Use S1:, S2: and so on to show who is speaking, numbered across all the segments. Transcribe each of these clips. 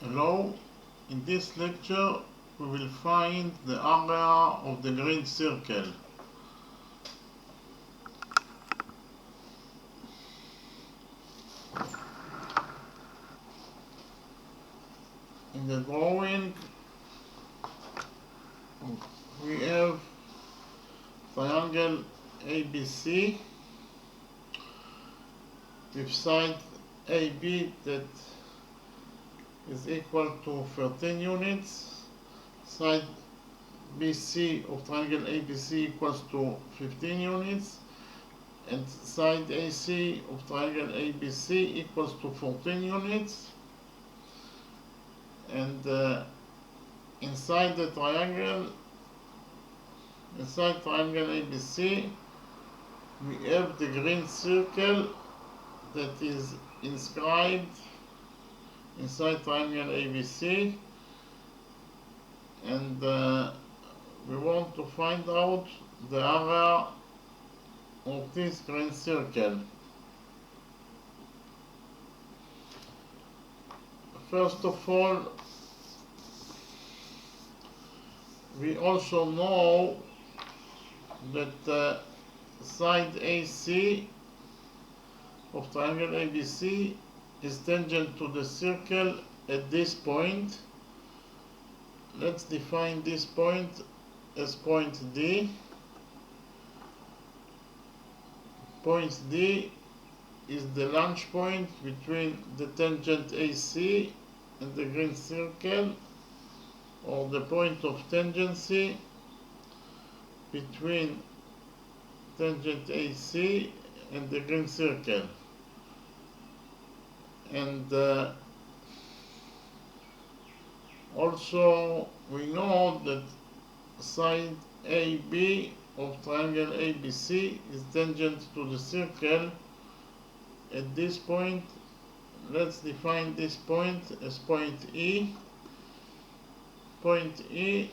S1: Hello, in this lecture we will find the area of the green circle. In the drawing we have triangle ABC with side AB that is equal to 13 units, side BC of triangle ABC equals to 15 units, and side AC of triangle ABC equals to 14 units. And inside triangle ABC, we have the green circle that is inscribed inside triangle ABC, and we want to find out the area of this green circle. First of all, we also know that side AC of triangle ABC is tangent to the circle at this point. Let's define this point as point D. Point D is the launch point between the tangent AC and the green circle, or the point of tangency between tangent AC and the green circle. And also we know that side AB of triangle ABC is tangent to the circle at this point. Let's define this point as point E. Point E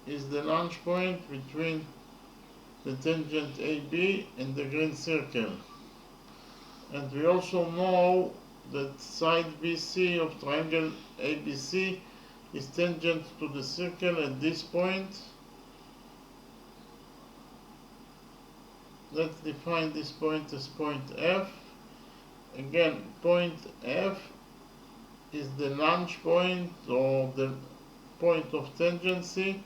S1: is the launch point between the tangent AB and the green circle. And we also know that side BC of triangle ABC is tangent to the circle at this point. Let's define this point as point F. Again, point F is the launch point, or the point of tangency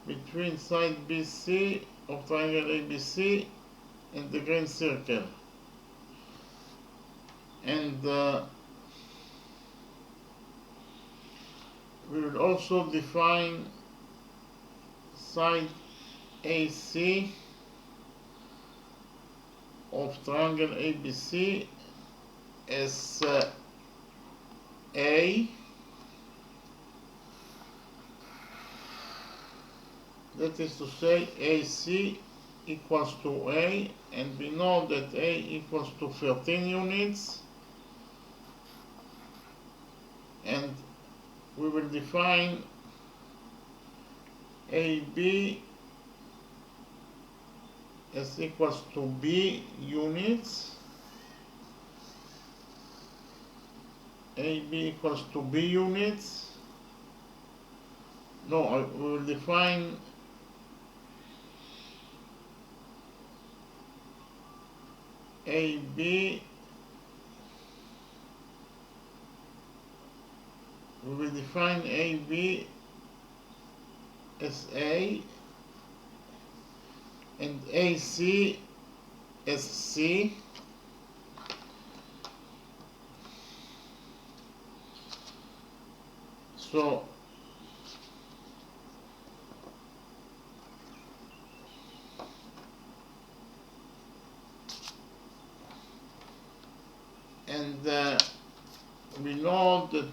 S1: between side BC of triangle ABC and the green circle. And we will also define side AC of triangle ABC as A. That is to say, AC equals to A, and we know that A equals to 13 units. And we will define AB as equals to B units. AB equals to B units. No, we will define AB, we will define AB as A and AC as C. So we know that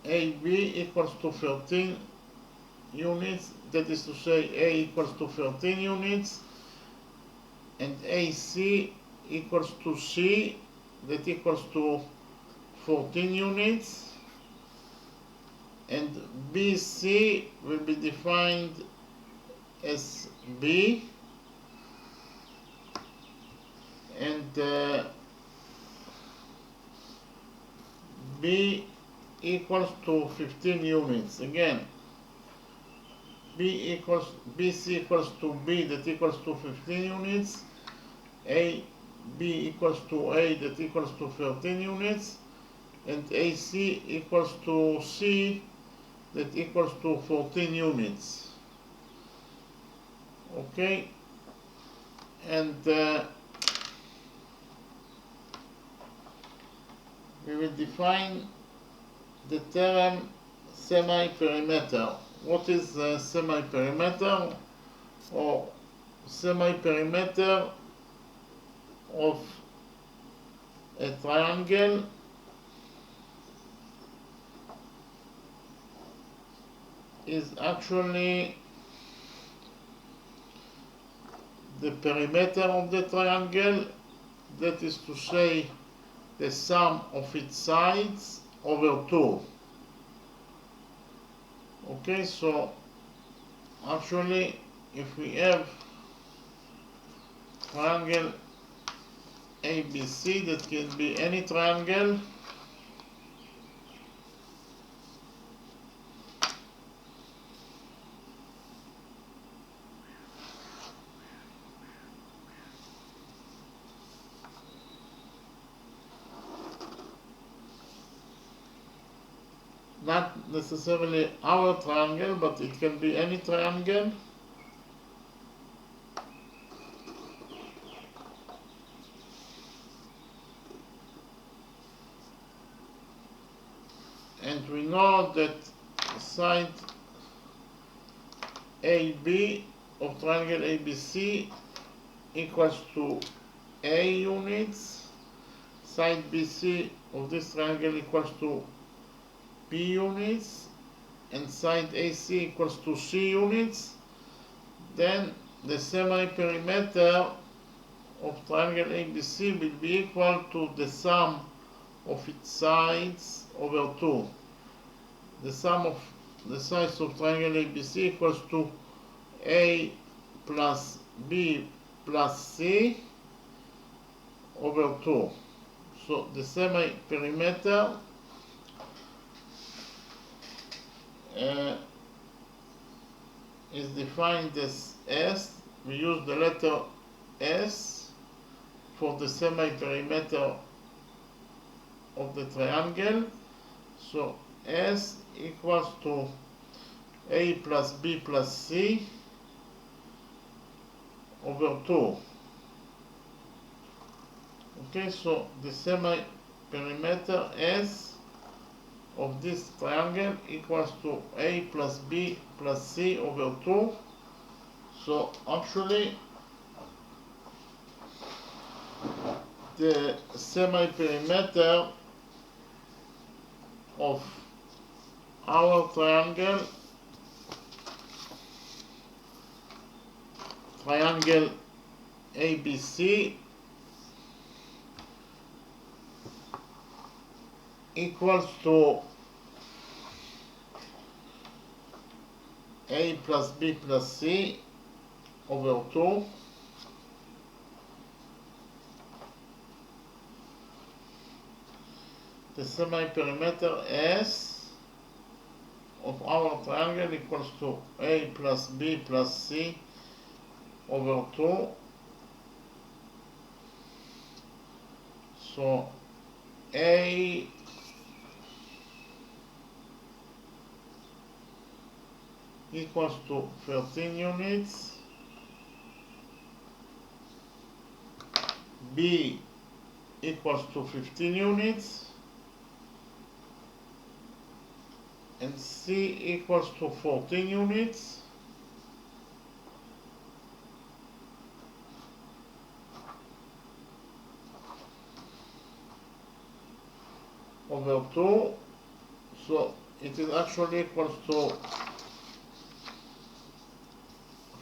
S1: AB equals to 13 units, that is to say A equals to 13 units, and AC equals to C, that equals to 14 units, and BC will be defined as B, and B equals to 15 units. Again, BC equals to B, that equals to 15 units. B equals to A, that equals to 13 units. And AC equals to C, that equals to 14 units. Okay, and we will define the term semi-perimeter. What is semi-perimeter? Or semi-perimeter of a triangle is actually the perimeter of the triangle, that is to say the sum of its sides over 2. Okay, so actually if we have triangle ABC, that can be any triangle, not necessarily our triangle, but it can be any triangle. And we know that side AB of triangle ABC equals to A units, side BC of this triangle equals to B units, and side AC equals to C units. Then the semi-perimeter of triangle ABC will be equal to the sum of its sides over 2. The sum of the sides of triangle ABC equals to A plus B plus C over 2. So the semi-perimeter is defined as S. We use the letter S for the semi-perimeter of the triangle. So S equals to A plus B plus C over 2. Okay, so the semi-perimeter S of this triangle equals to A plus B plus C over 2. So actually the semi-perimeter of our triangle ABC equals to A plus B plus C over 2. The semi-perimeter S of our triangle equals to A plus B plus C over 2. So A equals to 13 units, B equals to 15 units, and C equals to 14 units. Over 2, so it is actually equals to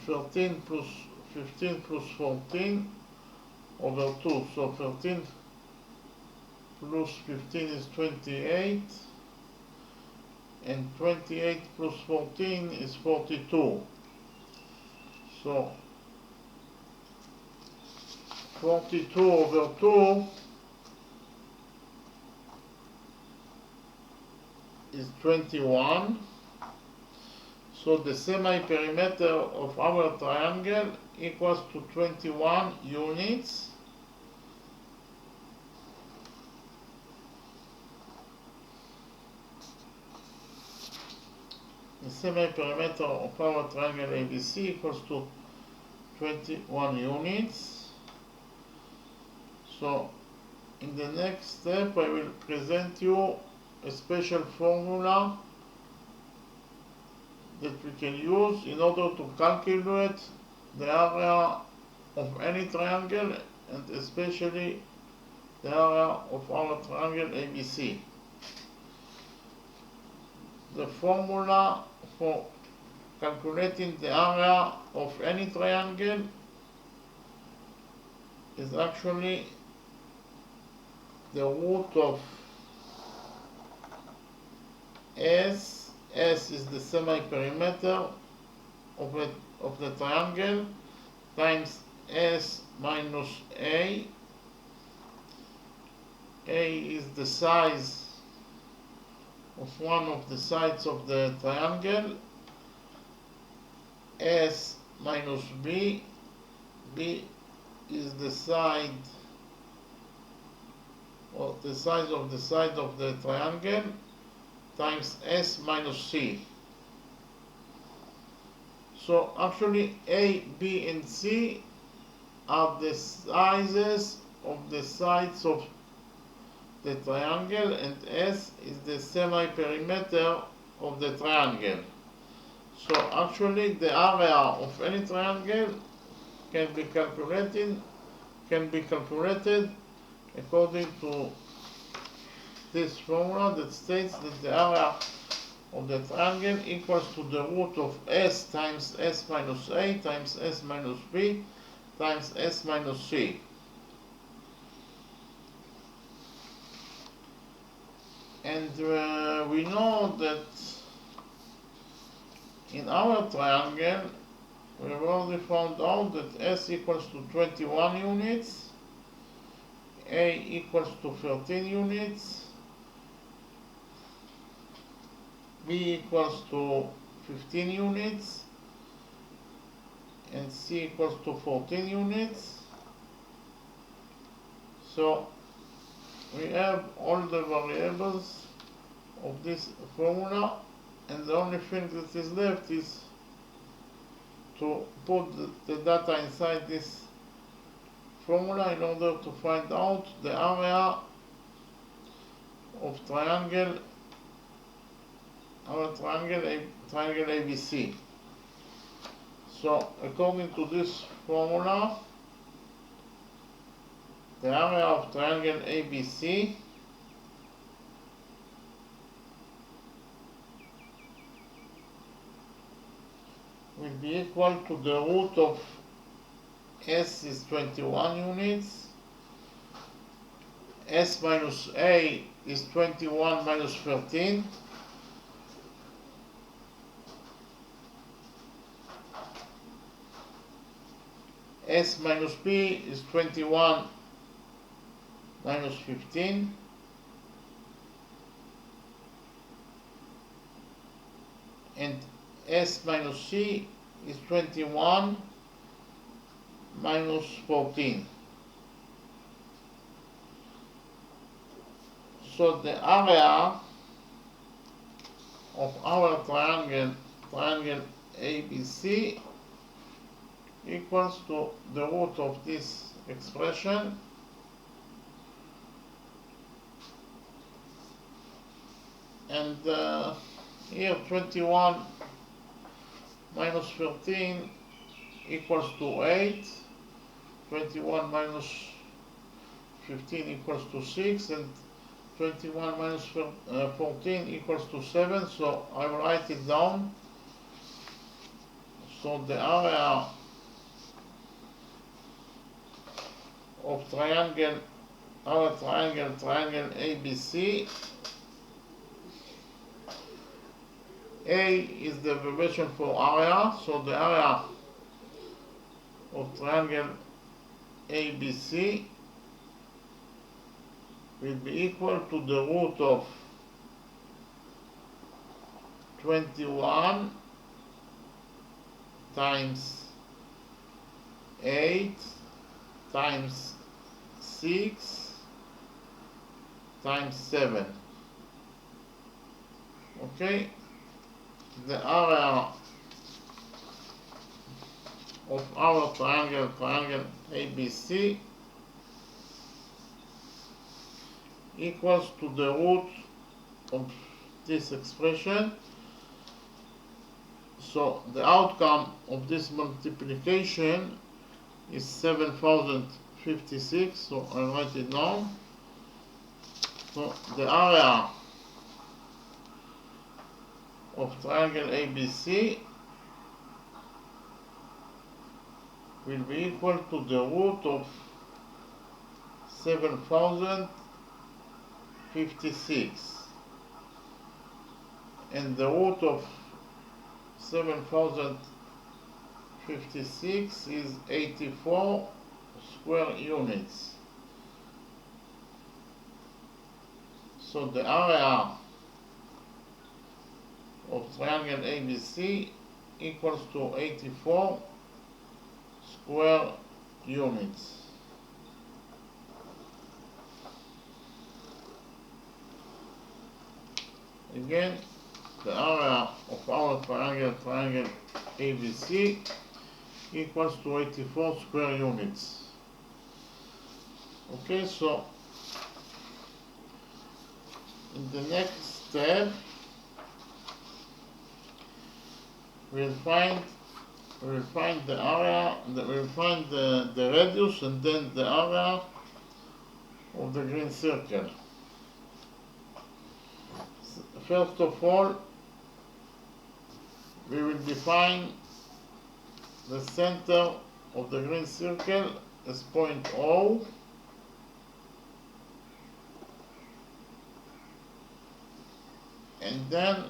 S1: 13 plus 15 plus 14 over 2. So 13 plus 15 is 28, and 28 plus 14 is 42. So 42 over 2 is 21. So the semi-perimeter of our triangle equals to 21 units. The semi-perimeter of our triangle ABC equals to 21 units. So in the next step I will present you a special formula that we can use in order to calculate the area of any triangle, and especially the area of our triangle ABC. The formula for calculating the area of any triangle is actually the root of S. S is the semi-perimeter of the triangle times S minus A. A is the size of one of the sides of the triangle. S minus B. B is the side, or the size of the side of the triangle, times S minus C. So actually A, B and C are the sizes of the sides of the triangle, and S is the semi-perimeter of the triangle. So actually the area of any triangle can be calculated according to this formula that states that the area of the triangle equals to the root of S times S minus A times S minus B times S minus C. And we know that in our triangle we have already found out that S equals to 21 units, A equals to 13 units, B equals to 15 units, and C equals to 14 units. So we have all the variables of this formula, and the only thing that is left is to put the data inside this formula in order to find out the area of triangle ABC. So according to this formula, the area of triangle ABC will be equal to the root of S is 21 units, S minus A is 21 minus 13, S minus B is 21 minus 15, and S minus C is 21 minus 14. So the area of our triangle ABC equals to the root of this expression, and here 21 minus 13 equals to 8, 21 minus 15 equals to 6, and 21 minus 14 equals to 7, so I will write it down. So the area of our triangle ABC, A is the abbreviation for area, so the area of triangle ABC will be equal to the root of 21 times 8 times 6 times 7. Okay, the area of our triangle ABC equals to the root of this expression. So the outcome of this multiplication is 7056, so I write it down. So the area of triangle ABC will be equal to the root of 7056, and the root of 7056 is 84 square units. So the area of triangle ABC equals to 84 square units. Again, the area of our triangle ABC equals to 84 square units. Okay, so in the next step we'll find the area, we'll find the radius and then the area of the green circle. First of all, we will define the center of the green circle as point O, and then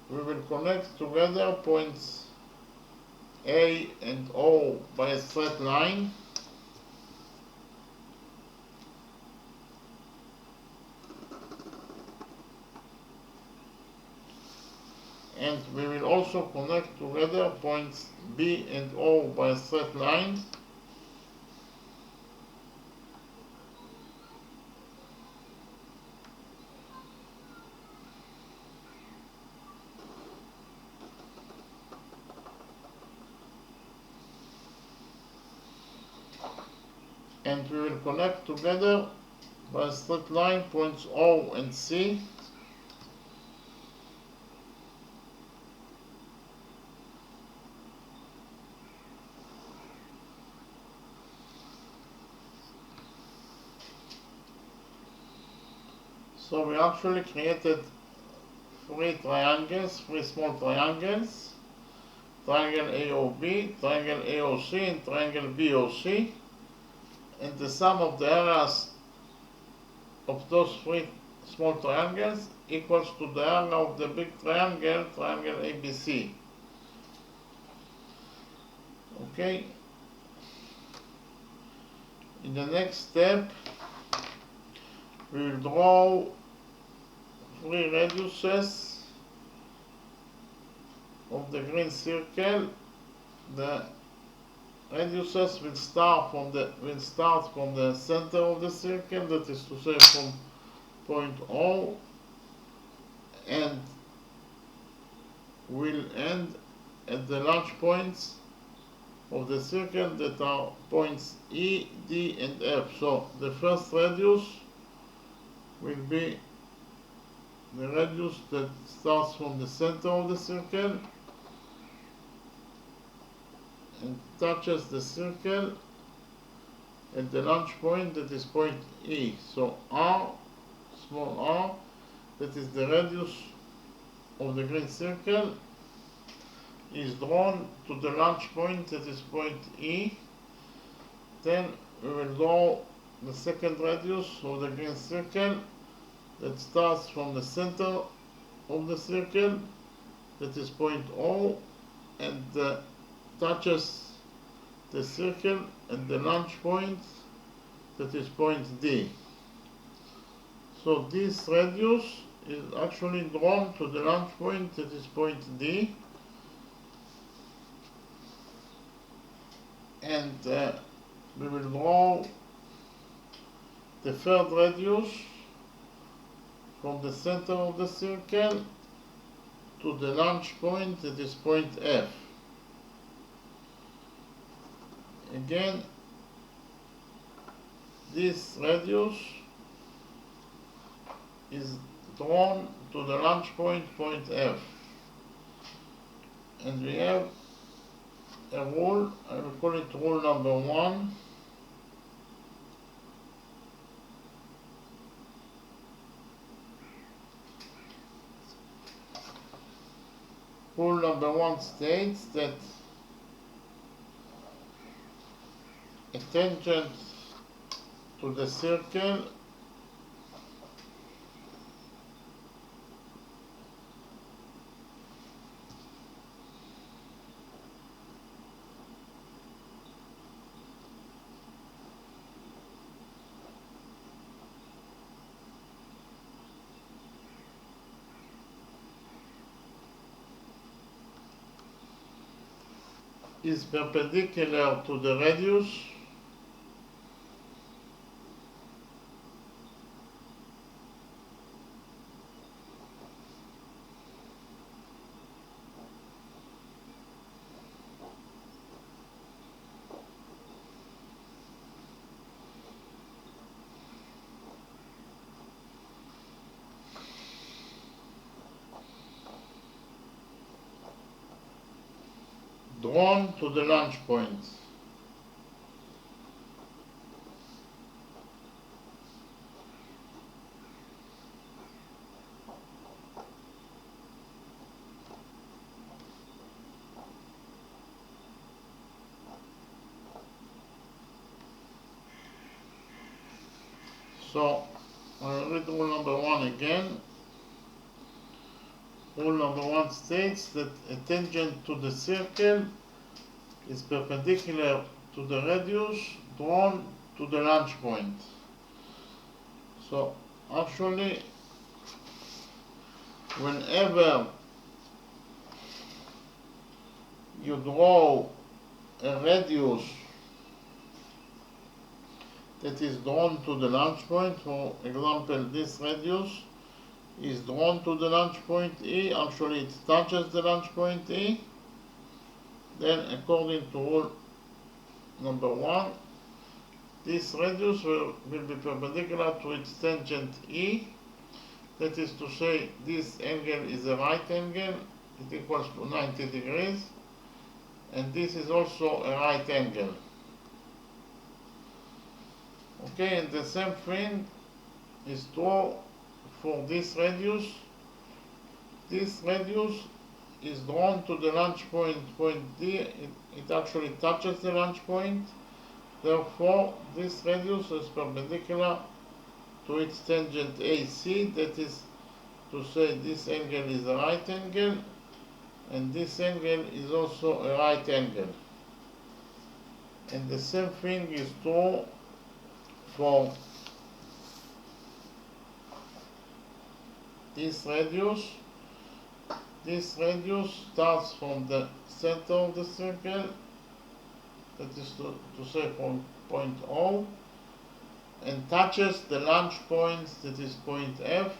S1: we will connect together points A and O by a straight line. And we will also connect together points B and O by a straight line. And we will connect together by a straight line points O and C. So we actually created three small triangles, triangle AOB, triangle AOC, and triangle BOC, and the sum of the areas of those three small triangles equals to the area of the big triangle, triangle ABC. Okay. In the next step, we will draw three radiuses of the green circle. The radiuses will start from the center of the circle, that is to say from point O, and will end at the large points of the circle that are points E, D, and F. So the first radius will be the radius that starts from the center of the circle and touches the circle at the launch point, that is point E. So R, small r, that is the radius of the green circle, is drawn to the launch point, that is point E. Then we will draw the second radius of the green circle that starts from the center of the circle, that is point O, and touches the circle at the launch point, that is point D. So this radius is actually drawn to the launch point, that is point D, and we will draw the third radius from the center of the circle to the launch point, that is point F. Again, this radius is drawn to the launch point, point F. And we have a rule, I will call it rule number 1. Rule number 1 states that a tangent to the circle is perpendicular to the radius drawn to the launch point. So, I'll read rule number 1 again. Rule number 1 states that a tangent to the circle is perpendicular to the radius drawn to the launch point. So, actually, whenever you draw a radius that is drawn to the launch point, for example, this radius is drawn to the launch point E, actually it touches the launch point E, then according to rule number 1, this radius will be perpendicular to its tangent E, that is to say this angle is a right angle, it equals to 90 degrees, and this is also a right angle. Okay, and the same thing is true for this radius. This radius is drawn to the launch point, point D. It actually touches the launch point. Therefore, this radius is perpendicular to its tangent AC. That is to say, this angle is a right angle, and this angle is also a right angle. And the same thing is true for this radius. This radius starts from the center of the circle, that is to say from point O, and touches the launch point, that is point F.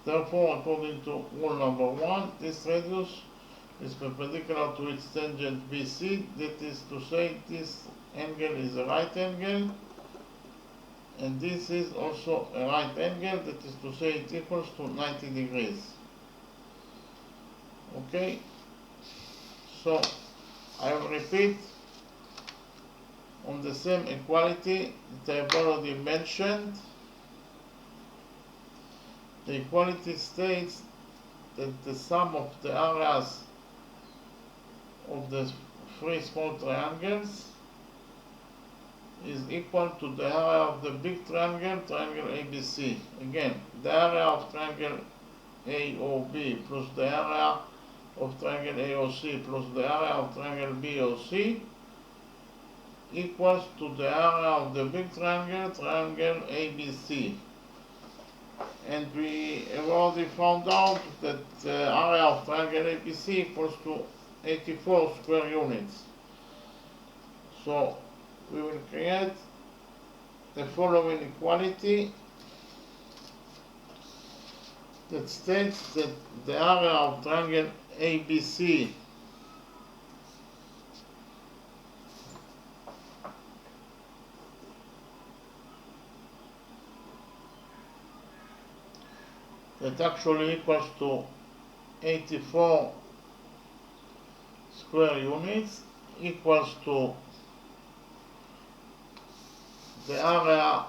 S1: Therefore, according to rule number 1, this radius is perpendicular to its tangent BC, that is to say this angle is a right angle, and this is also a right angle, that is to say it equals to 90 degrees. Okay, so I will repeat on the same equality that I have already mentioned. The equality states that the sum of the areas of the three small triangles is equal to the area of the big triangle, triangle ABC. Again, the area of triangle AOB plus the area of triangle AOC plus the area of triangle BOC equals to the area of the big triangle, triangle ABC. and we have already found out that the area of triangle ABC equals to 84 square units. So we will create the following equality that states that the area of triangle ABC that actually equals to 84 square units equals to the area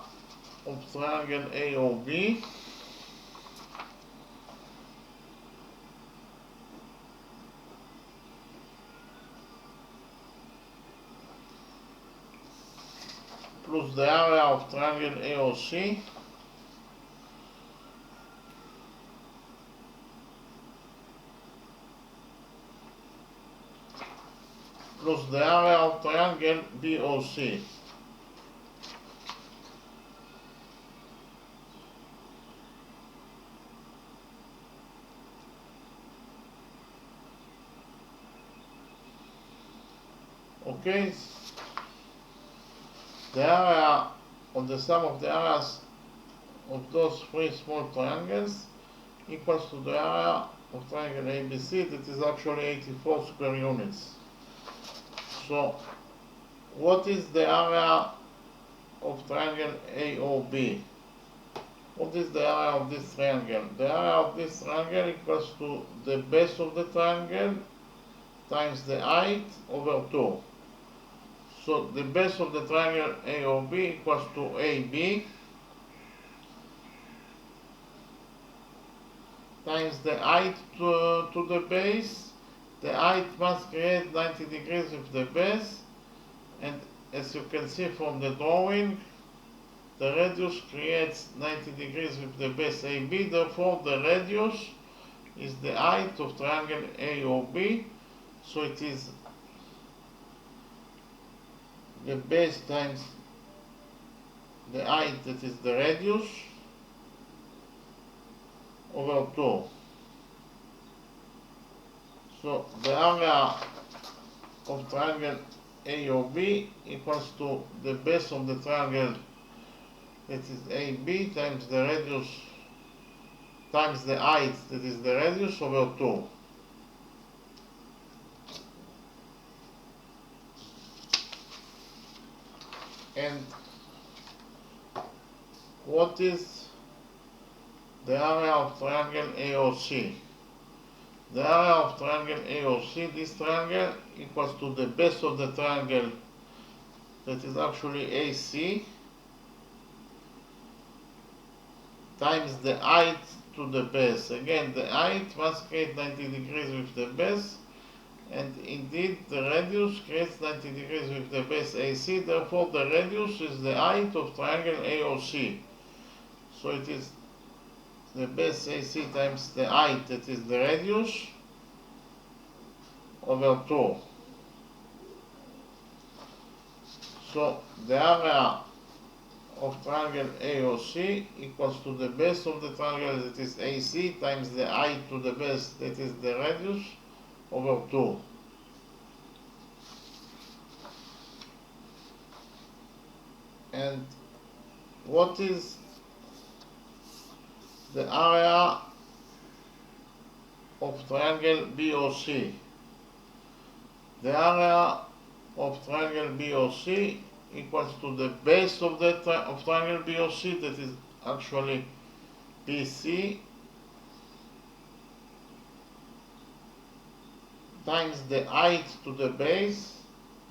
S1: of triangle AOB plus the area of triangle AOC plus the area of triangle BOC. Okay, the area of the sum of the areas of those three small triangles equals to the area of triangle ABC, that is actually 84 square units. So what is the area of triangle AOB? What is the area of this triangle? The area of this triangle equals to the base of the triangle times the height over 2. So the base of the triangle AOB equals to AB times the height to the base. The height must create 90 degrees with the base, and as you can see from the drawing, the radius creates 90 degrees with the base AB, therefore the radius is the height of triangle AOB, so it is the base times the height, that is the radius, over 2. So the area of triangle AOB equals to the base of the triangle, that is AB, times the radius times the height, that is the radius, over 2. And what is the area of triangle AOC? The area of triangle AOC, this triangle, equals to the base of the triangle, that is actually AC, times the height to the base. Again, the height must create 90 degrees with the base, and indeed the radius creates 90 degrees with the base AC, therefore the radius is the height of triangle AOC. So it is the base AC times the height, that is the radius, over 2. So the area of triangle AOC equals to the base of the triangle, that is AC, times the height to the base, that is the radius, over 2. And what is the area of triangle BOC? The area of triangle BOC equals to the base of the triangle BOC, that is actually BC, times the height to the base.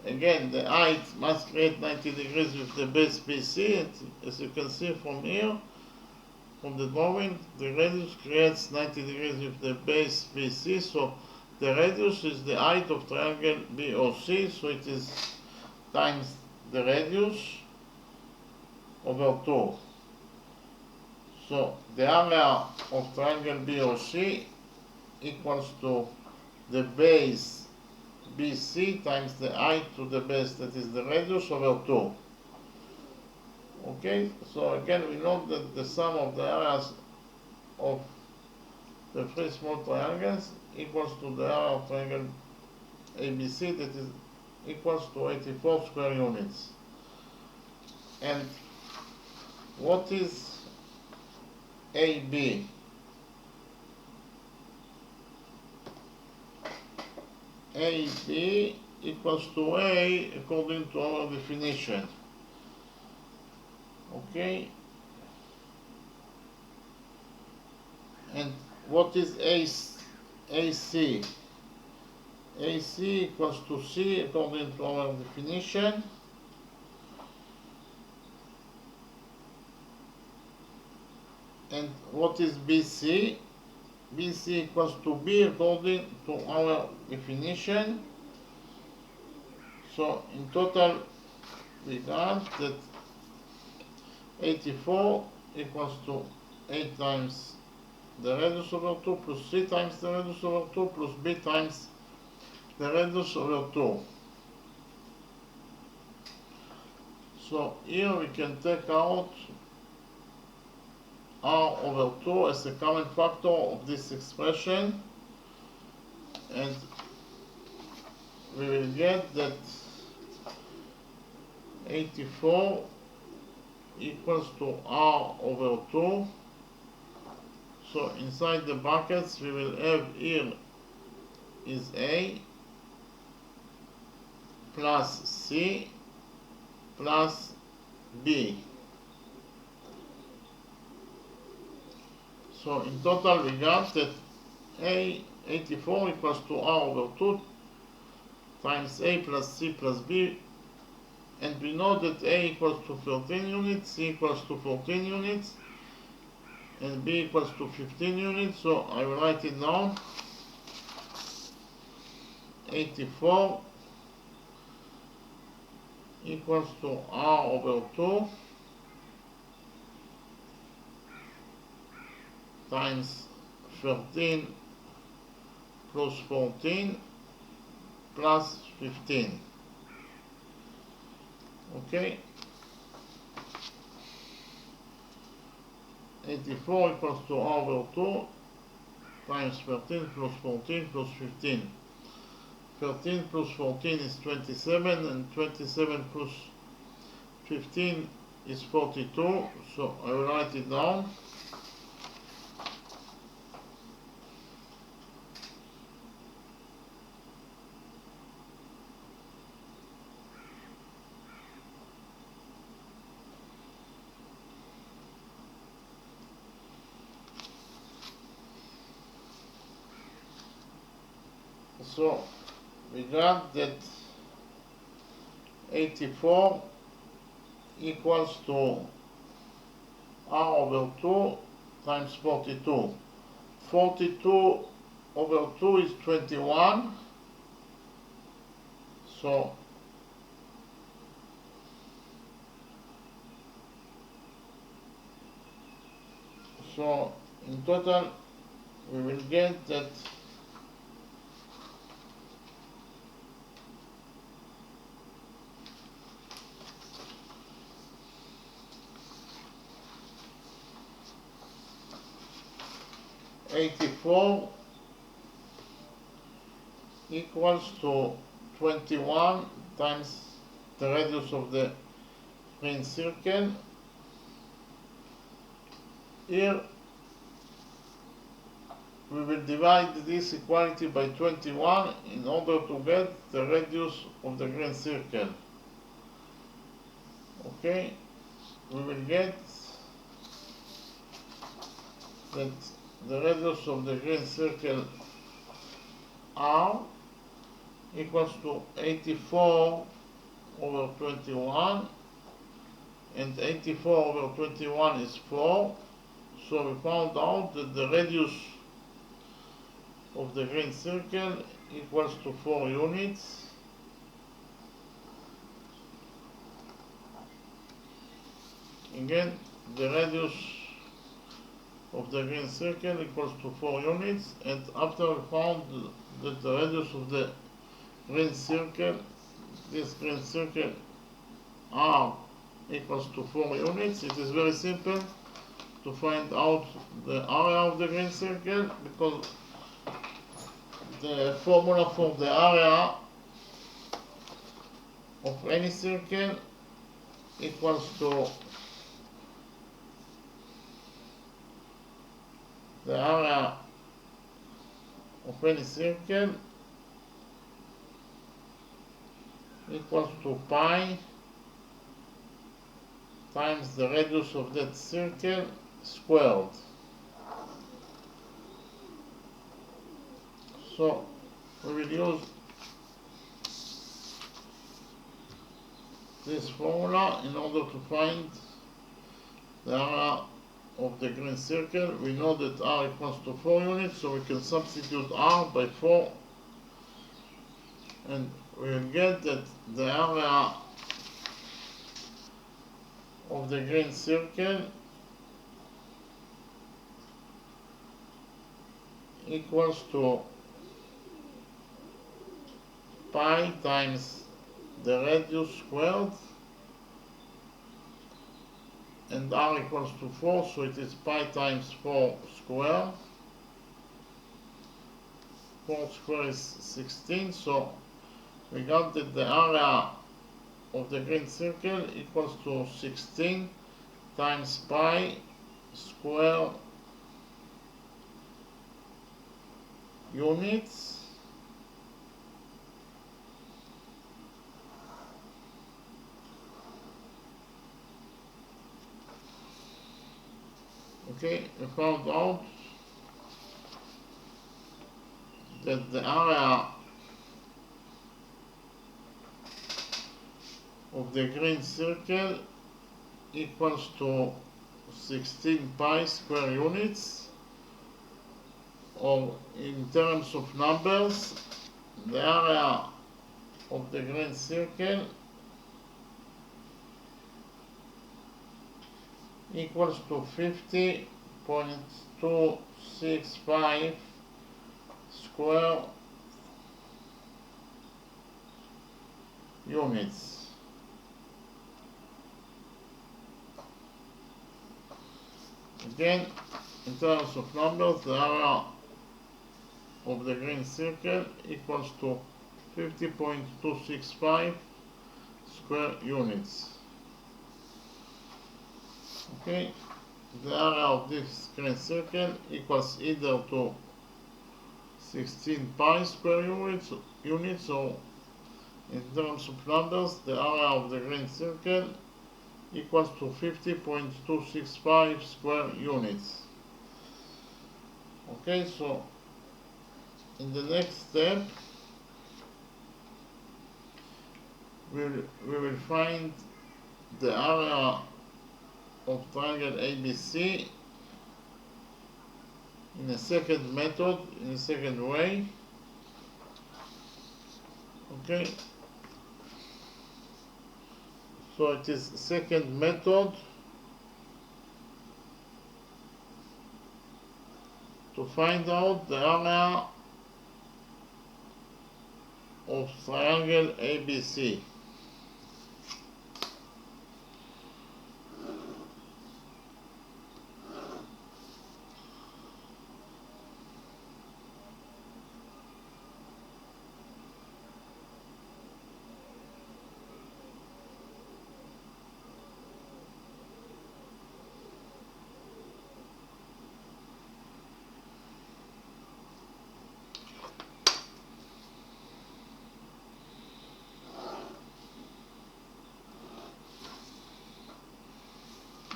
S1: Again, the height must create 90 degrees with the base BC, and as you can see from here, from the drawing, the radius creates 90 degrees with the base BC, so the radius is the height of triangle BOC, so it is times the radius over 2. So the area of triangle BOC equals to the base BC times the height to the base, that is the radius, over 2. Okay, so again we know that the sum of the areas of the three small triangles equals to the area of triangle ABC, that is equals to 84 square units. And what is AB? AB equals to A according to our definition. Okay, and what is AC? AC equals to C according to our definition. And what is BC? BC equals to B according to our definition. So in total we got that 84 equals to 8 times the radius over 2 plus C times the radius over 2 plus B times the radius over 2. So here we can take out R over 2 as a common factor of this expression, and we will get that 84 equals to R over 2. So inside the brackets we will have here is A plus C plus B. So in total we got that A 84 equals to R over 2 times A plus C plus B, and we know that A equals to 13 units, C equals to 14 units, and B equals to 15 units. So I will write it down. 84 equals to R over 2 times 13 plus 14 plus 15. Okay, 84 equals to R over 2 times 13 plus 14 plus 15. 13 plus 14 is 27, and 27 plus 15 is 42. So I will write it down. So we got that 84 equals to R over 2 times 42. 42 over 2 is 21. So in total we will get that 84 equals to 21 times the radius of the green circle. Here we will divide this equality by 21 in order to get the radius of the green circle. Okay, we will get that the radius of the green circle R equals to 84 over 21, and 84 over 21 is 4. So we found out that the radius of the green circle equals to 4 units. Again, the radius of the green circle equals to 4 units, and after we found that the radius of the green circle, this green circle R equals to 4 units. It is very simple to find out the area of the green circle, because the formula for the area of any circle equals to the area of any circle equals to pi times the radius of that circle squared. So we will use this formula in order to find the area of the green circle. We know that r equals to 4 units, so we can substitute r by 4, and we will get that the area of the green circle equals to pi times the radius squared, and r equals to 4, so it is pi times 4 square. 4 square is 16, so we got that the area of the green circle equals to 16 times pi square units. Okay, we found out that the area of the green circle equals to 16 pi square units, or in terms of numbers, the area of the green circle equals to 50.265 square units. Again, in terms of numbers, the area of the green circle equals to 50.265 square units. Okay, the area of this green circle equals either to 16 pi square units, or in terms of numbers, the area of the green circle equals to 50.265 square units. Okay, so in the next step, we will find the area of triangle ABC in a second method, in a second way. Okay, so it is second method to find out the area of triangle ABC.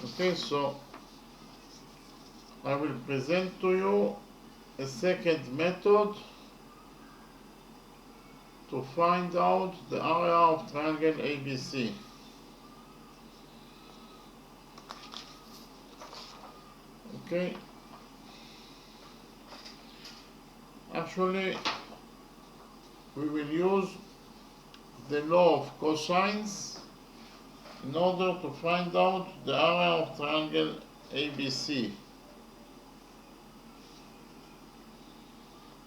S1: Okay, so I will present to you a second method to find out the area of triangle ABC. Okay, actually we will use the law of cosines in order to find out the area of triangle ABC.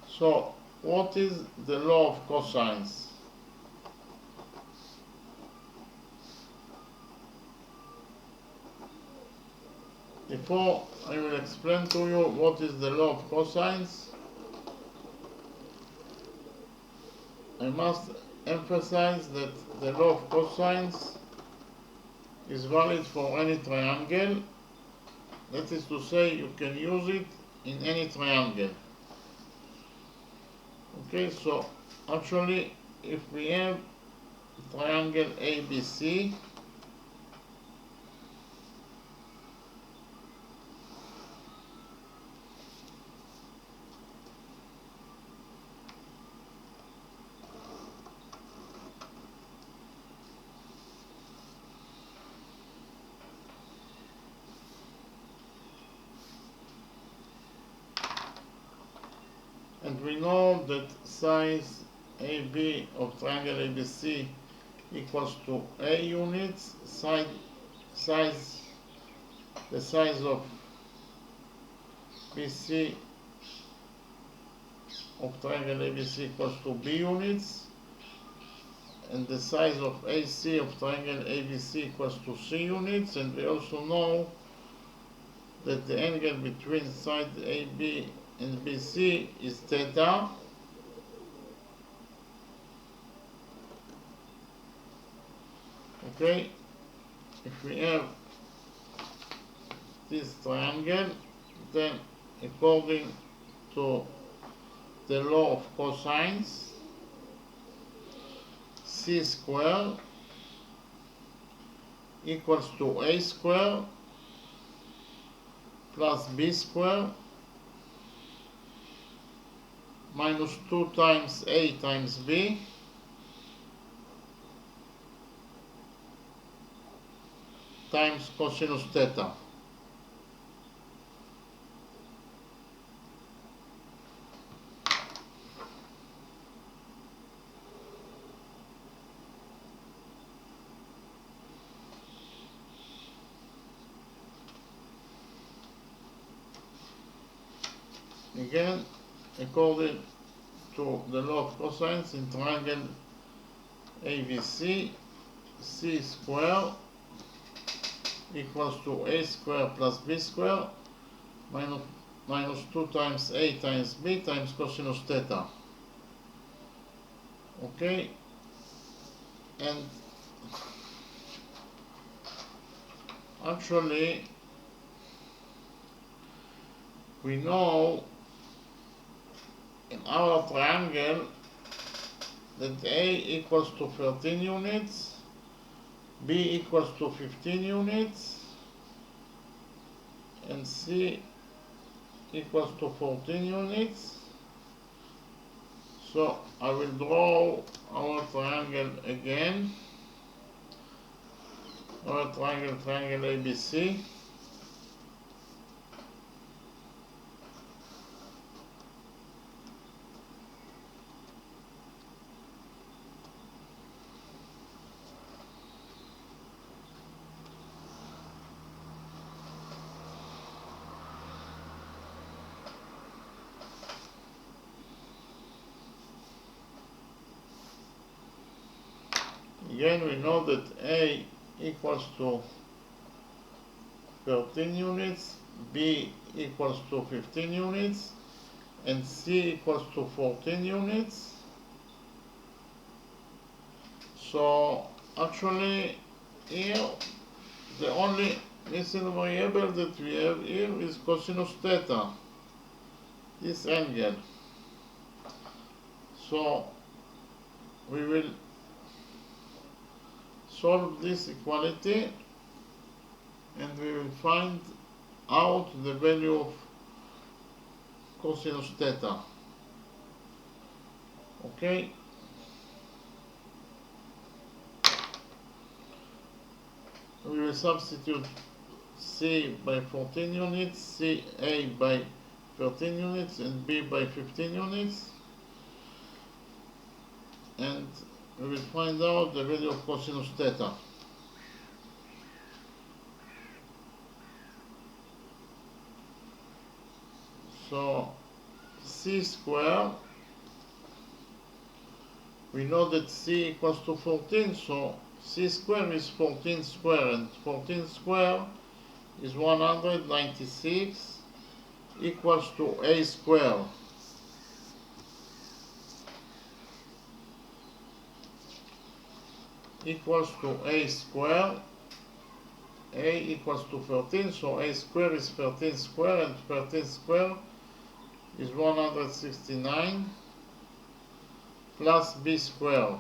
S1: So, what is the law of cosines? before I will explain to you what is the law of cosines, I must emphasize that the law of cosines is valid for any triangle. That is to say, you can use it in any triangle. Okay, so actually if we have triangle ABC, and we know that size AB of triangle ABC equals to A units, the size of BC of triangle ABC equals to B units, and the size of AC of triangle ABC equals to C units, and we also know that the angle between side AB and BC is theta. Okay, if we have this triangle, then according to the law of cosines, C square equals to A square plus B square minus 2 times A times B times cosinus theta. Again, according to the law of cosines in triangle ABC, C square equals to A square plus B square minus 2 times A times B times cosinus theta. Okay, and actually we know in our triangle that A equals to 13 units, B equals to 15 units, and C equals to 14 units. So I will draw our triangle again, our triangle ABC. Again, we know that A equals to 13 units, B equals to 15 units, and C equals to 14 units. So actually here the only missing variable that we have here is cosinus theta, this angle. So we will solve this equality and we will find out the value of cosinus theta. Okay, we will substitute C by 14 units, A by 13 units, and B by 15 units, and we will find out the value of cosinus theta. So C square, we know that C equals to 14, so C square is 14 square, and 14 square is 196 equals to a square. Equals to a square. A equals to 13, so a square is 13 square, and 13 square is 169 plus b square.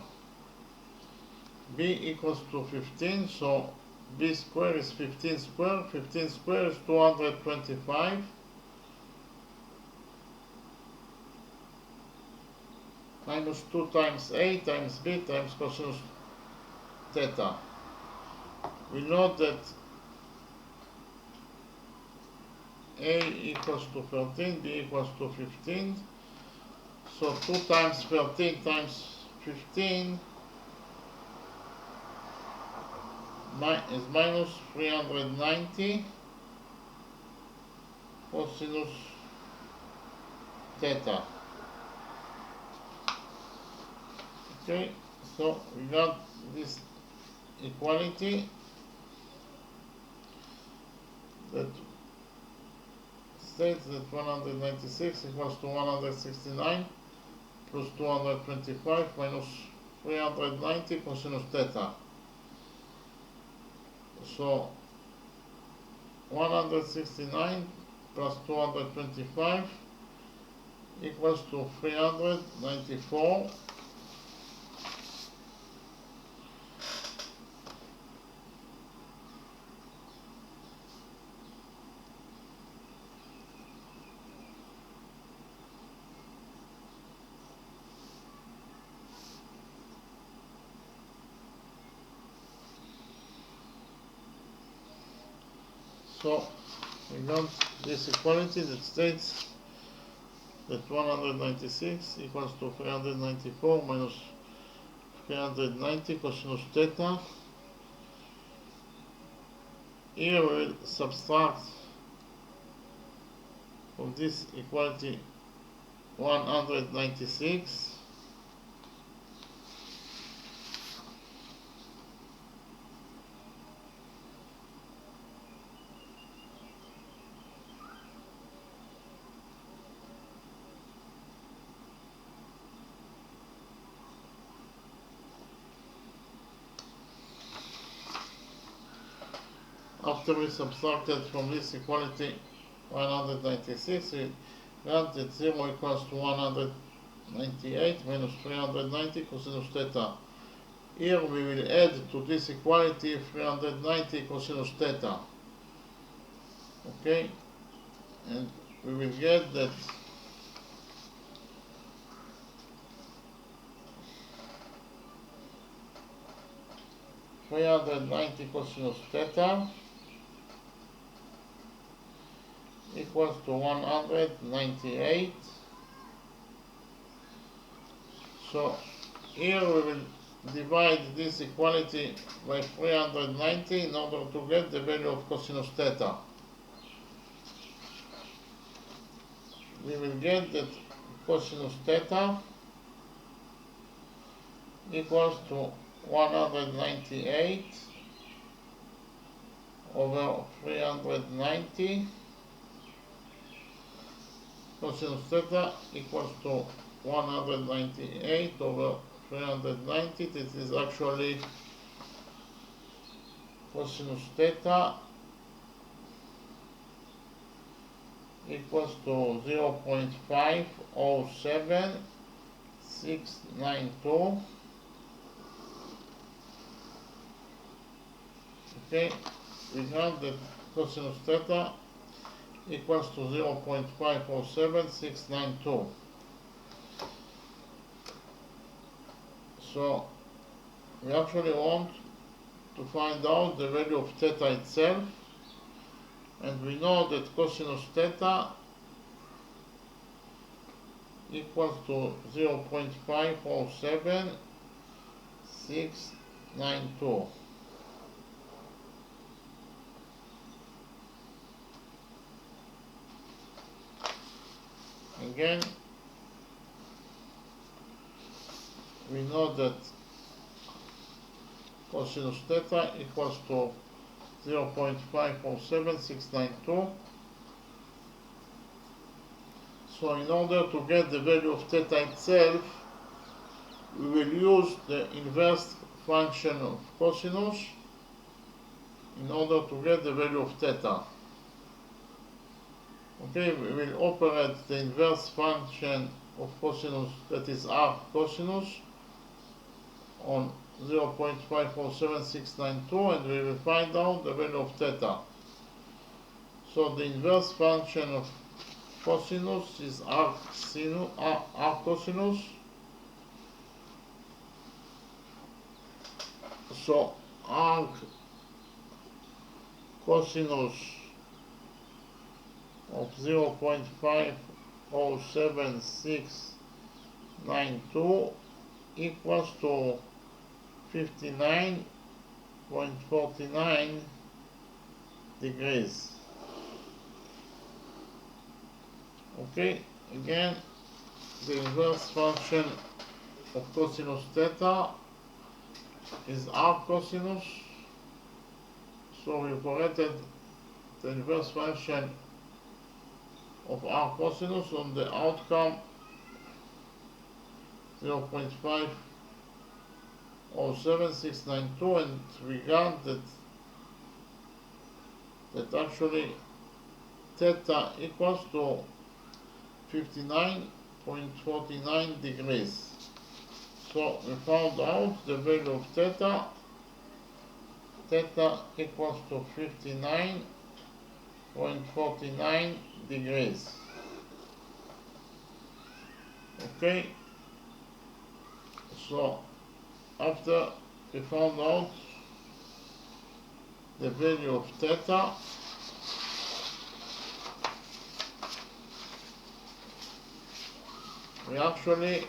S1: B equals to 15, so b square is 15 square. 15 square is 225 minus 2 times a times b times cosinus theta. We know that a equals to 13, b equals to 15, so 2 times 13 times 15 is minus 390 cosinus theta. Okay, so we got this equality that states that 196 equals to 169 plus 225 minus 390 cosinus theta. So 169 plus 225 equals to 394. So we got this equality that states that 196 equals to 394 minus 390 cosinus theta. Here we will subtract from this equality 196. After we subtracted from this equality 196, we got that 0 equals to 198 minus 390 cosinus theta. Here we will add to this equality 390 cosinus theta. Okay, and we will get that 390 cosinus theta equals to 198. So here we will divide this equality by 390 in order to get the value of cosinus theta. We will get that cosinus theta equals to 198 over 390. Cosinus theta equals to 198 over 390. This is actually cosinus theta equals to 0.507692. Okay, we have that cosinus theta equals to 0.507692. So we actually want to find out the value of theta itself, and we know that cosinus theta equals to 0.507692. Again, we know that cosinus theta equals to 0.547692. So in order to get the value of theta itself, we will use the inverse function of cosinus in order to get the value of theta. Okay, we will operate the inverse function of cosinus, that is arc cosinus, on 0.547692, and we will find out the value of theta. So the inverse function of cosinus is arc cosinus. So arc cosinus of 0.547692 equals to 59.49 degrees. Okay, again, the inverse function of cosinus theta is arc cosinus. So we operated the inverse function of arc cosinus on the outcome 0.507692, and we got that actually theta equals to 59.49 degrees. So we found out the value of theta. Theta equals to 59.49 degrees. Okay, so after we found out the value of theta, we actually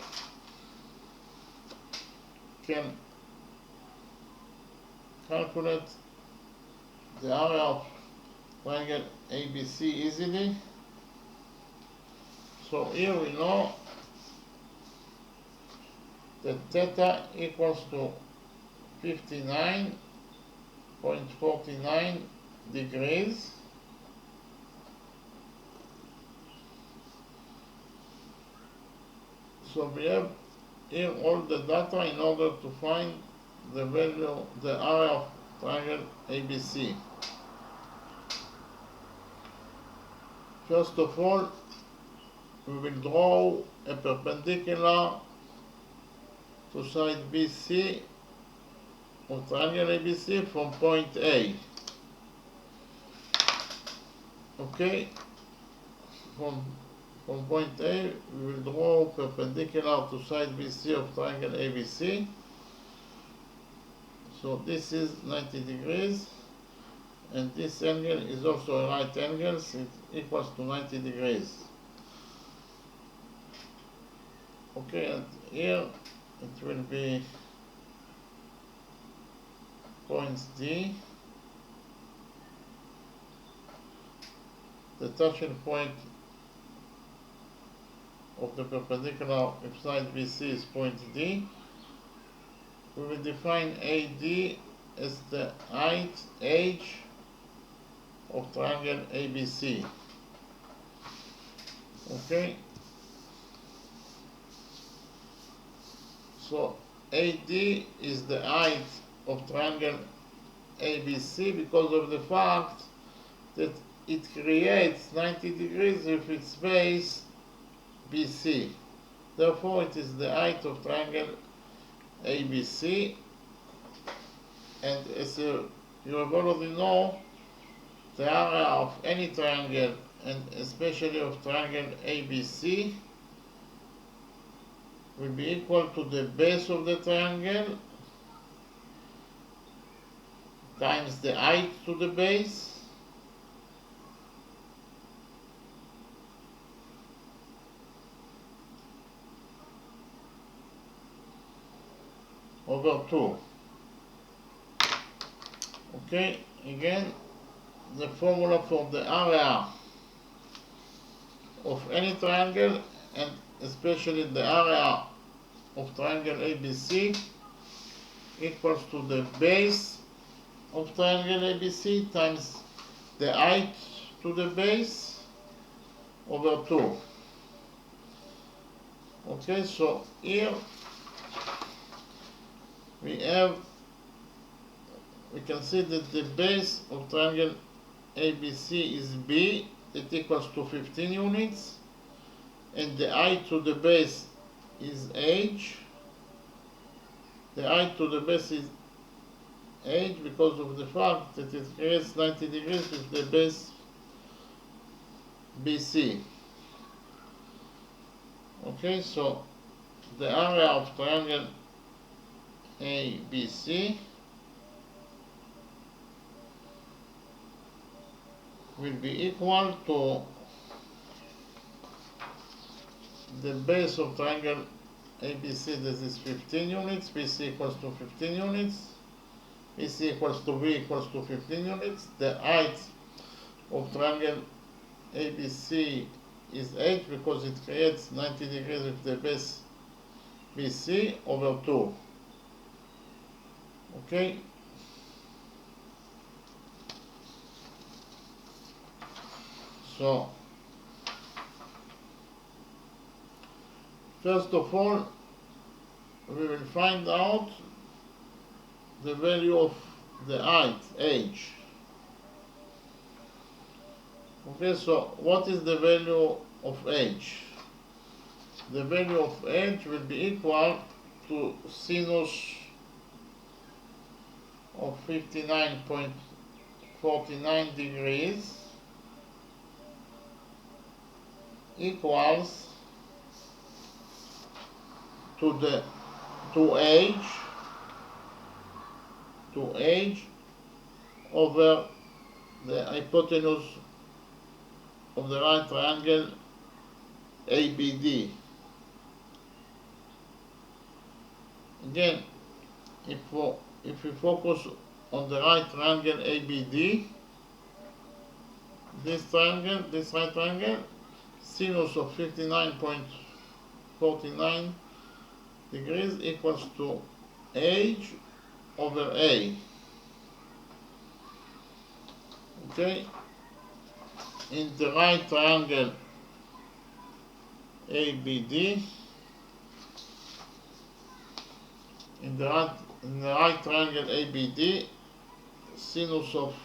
S1: can calculate the area of triangle ABC easily. So here we know that theta equals to 59.49 degrees. So we have here all the data in order to find the value, the area of triangle ABC. First of all, we will draw a perpendicular to side BC of triangle ABC from point A. Okay, from point A, we will draw perpendicular to side BC of triangle ABC. So this is 90 degrees, and this angle is also a right angle, so it equals to 90 degrees. Okay, and here it will be points D. The touching point of the perpendicular of side BC is point D. We will define AD as the height edge of triangle ABC. Okay, so AD is the height of triangle ABC because of the fact that it creates 90 degrees with its base BC. Therefore, it is the height of triangle ABC, and as you have already know, the area of any triangle, and especially of triangle ABC, will be equal to the base of the triangle times the height to the base over 2. Okay, again, the formula for the area of any triangle, and especially the area of triangle ABC, equals to the base of triangle ABC times the height to the base over 2. Okay, so here we can see that the base of triangle ABC is B, that equals to 15 units, and the height to the base is H. The height to the base is H because of the fact that it creates 90 degrees with the base BC. Okay, so the area of triangle ABC will be equal to the base of triangle ABC, that is 15 units, BC equals to 15 units, BC equals to B equals to 15 units. The height of triangle ABC is H because it creates 90 degrees with the base BC over 2. Okay? So, first of all, we will find out the value of the height, H. Okay, so what is the value of H? The value of H will be equal to sinus of 59.49 degrees equals to H over the hypotenuse of the right triangle ABD. Again, if we focus on the right triangle ABD, this right triangle, sinus of 59.49 degrees equals to H over A. Okay, in the right triangle ABD, in the right triangle ABD, sinus of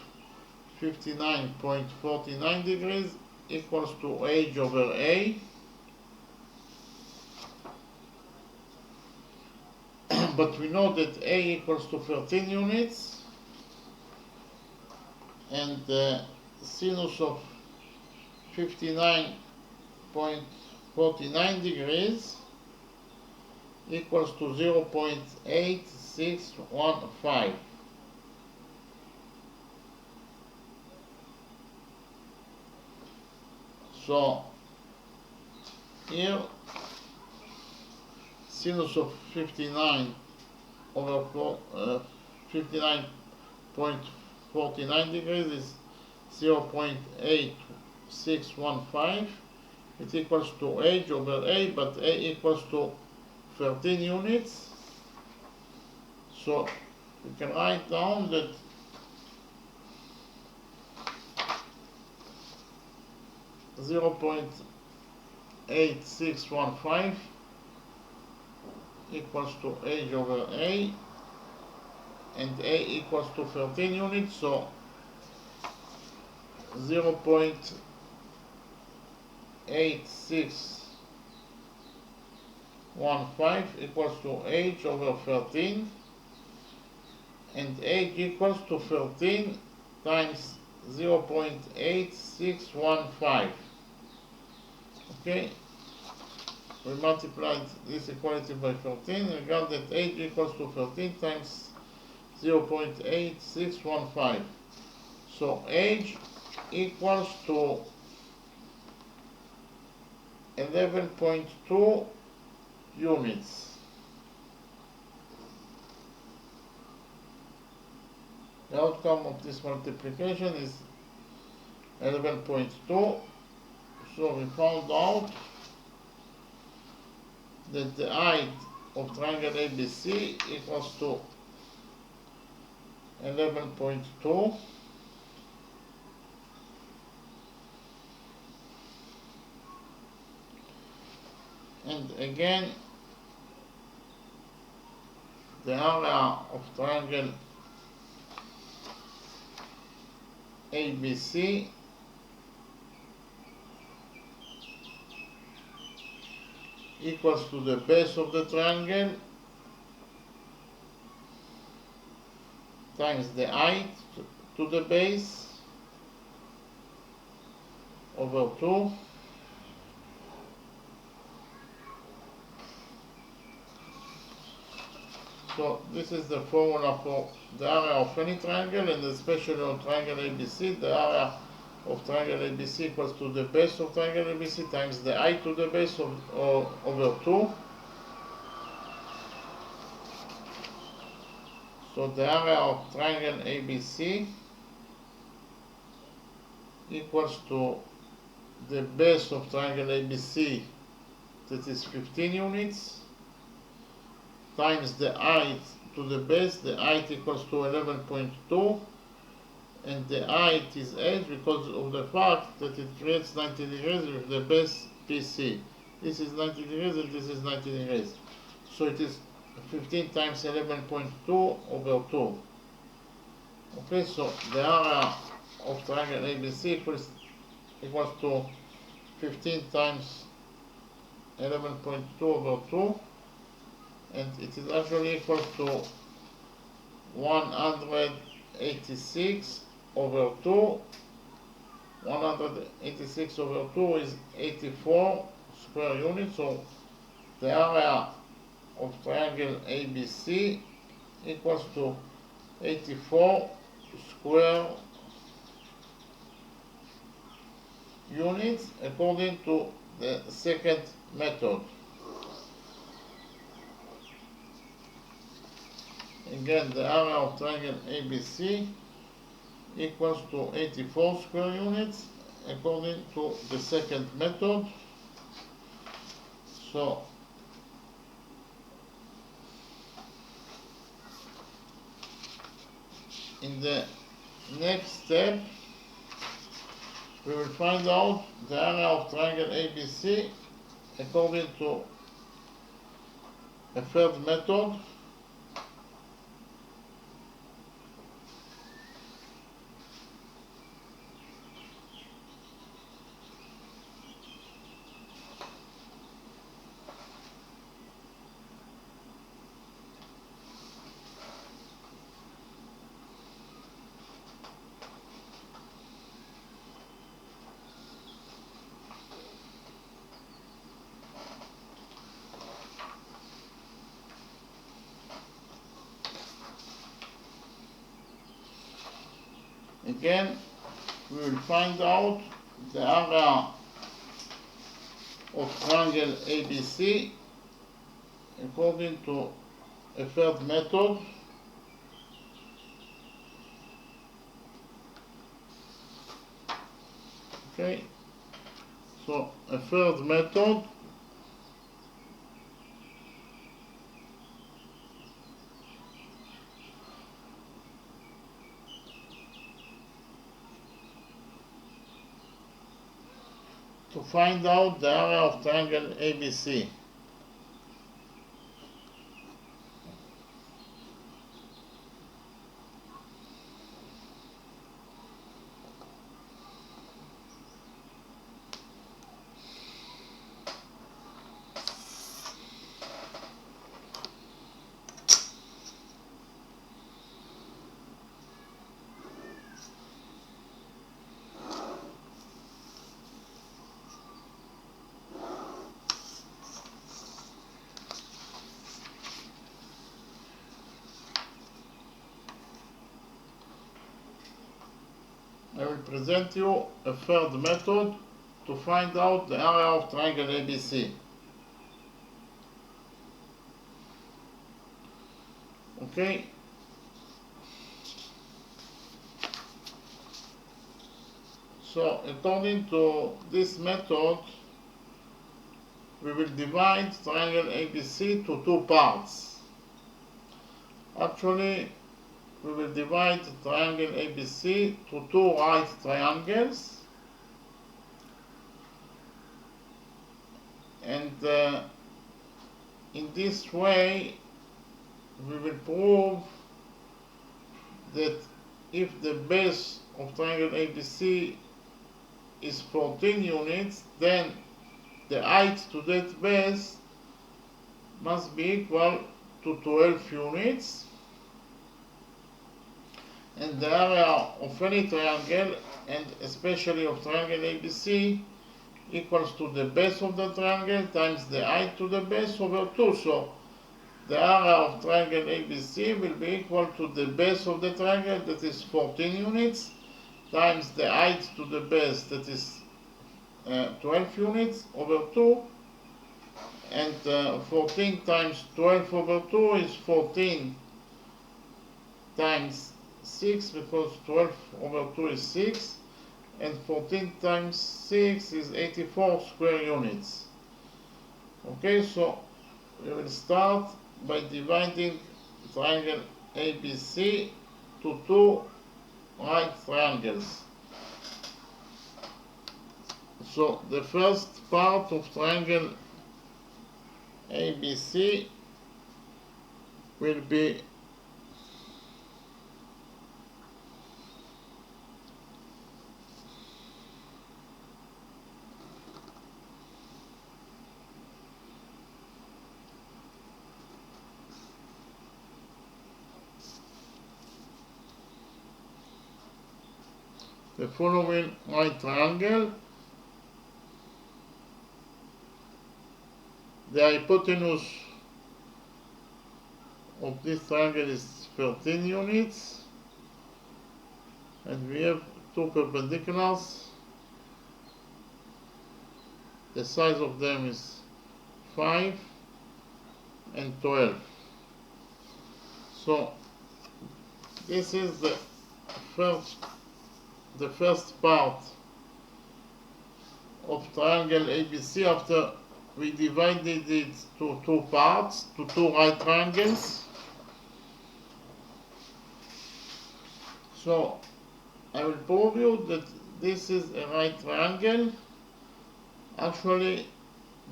S1: 59.49 degrees equals to H over A. But we know that A equals to 13 units, and the sinus of 59.49 degrees equals to 0.8615. So here sinus of 59 over 59.49 degrees is 0.8615. It equals to H over A, but A equals to 13 units. So we can write down that .8615 equals to H over A, and A equals to 13 units, so 0.8615 equals to H over 13, and H equals to 13 times 0.8615. Okay, we multiplied this equality by 13, we got that H equals to 13 times 0.8615. So H equals to 11.2 units. The outcome of this multiplication is 11.2. So we found out that the height of triangle ABC equals to 11.2, and again the area of triangle ABC equals to the base of the triangle times the height to the base over 2 . So this is the formula for the area of any triangle, and especially on triangle ABC, the area of triangle ABC equals to the base of triangle ABC times the height to the base over 2. So the area of triangle ABC equals to the base of triangle ABC, that is 15 units, times the height to the base. The height equals to 11.2, and the height is 8 because of the fact that it creates 90 degrees with the base PC. This is 90 degrees and this is 90 degrees. So it is 15 times 11.2 over 2. Okay, so the area of triangle ABC equals to 15 times 11.2 over 2, and it is actually equal to 186 over 2. 186 over 2 is 84 square units, so the area of triangle ABC equals to 84 square units according to the second method. Again, the area of triangle ABC equals to 84 square units according to the second method. So in the next step we will find out the area of triangle ABC according to a third method. Again, we will find out the area of triangle ABC according to a third method. Okay, so a third method to find out the area of triangle ABC. I will present you a third method to find out the area of triangle ABC. Okay. So according to this method, we will divide triangle ABC to two parts. Actually, we will divide the triangle ABC to two right triangles, and in this way we will prove that if the base of triangle ABC is 14 units, then the height to that base must be equal to 12 units, and the area of any triangle, and especially of triangle ABC, equals to the base of the triangle times the height to the base over 2. So the area of triangle ABC will be equal to the base of the triangle, that is 14 units, times the height to the base, that is 12 units over 2, and 14 times 12 over 2 is 14 times 6, because 12 over 2 is 6, and 14 times 6 is 84 square units. Okay, so we will start by dividing triangle ABC to two right triangles. So the first part of triangle ABC will be the following right triangle. The hypotenuse of this triangle is 13 units, and we have two perpendiculars. The size of them is 5 and 12. So this is the first part of triangle ABC after we divided it to two parts, to two right triangles. So I will prove you that this is a right triangle. Actually,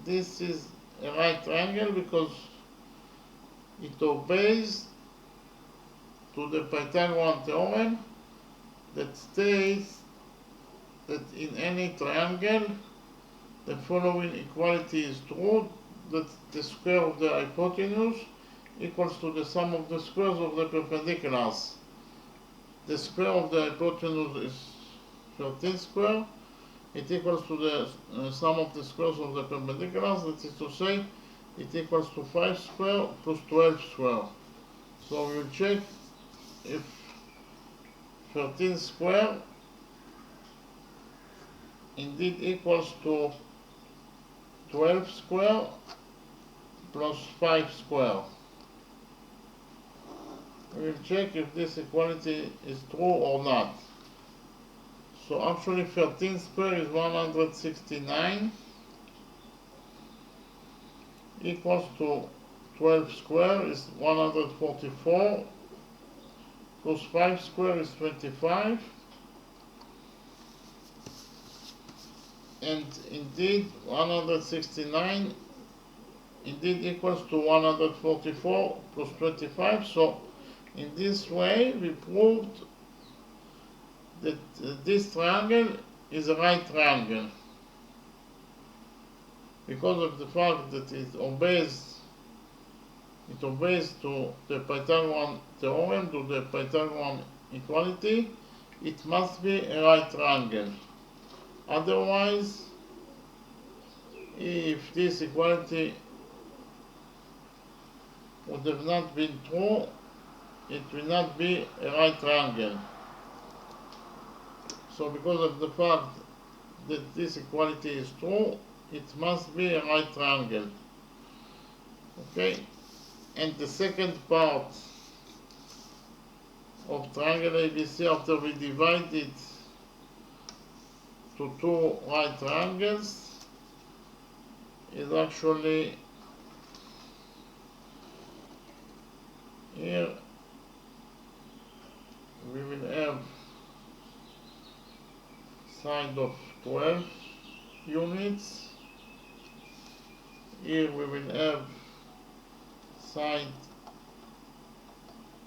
S1: this is a right triangle because it obeys to the Pythagorean theorem that states that in any triangle the following equality is true, that the square of the hypotenuse equals to the sum of the squares of the perpendiculars. The square of the hypotenuse is 13 square. It equals to the sum of the squares of the perpendiculars, that is to say, it equals to 5 square plus 12 square. So we will check if 13 square indeed equals to 12 square plus 5 square. We will check if this equality is true or not. So actually 13 square is 169 equals to 12 square is 144 plus 5 square is 25, and indeed 169 indeed equals to 144 plus 25. So in this way we proved that this triangle is a right triangle because of the fact that it obeys to the Pythagorean theorem, to the Pythagorean equality. It must be a right triangle. Otherwise, if this equality would have not been true, it will not be a right triangle. So because of the fact that this equality is true, it must be a right triangle. Okay? And the second part of triangle ABC, after we divide it to two right triangles, is actually here we will have side of 12 units. Here we will have side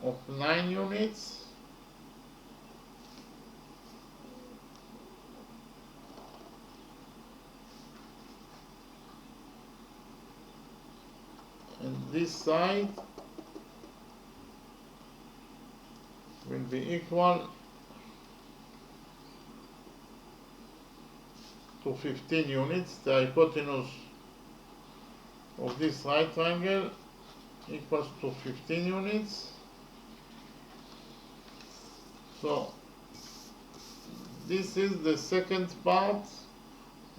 S1: of 9 units. And this side will be equal to 15 units. The hypotenuse of this right triangle equals to 15 units. So this is the second part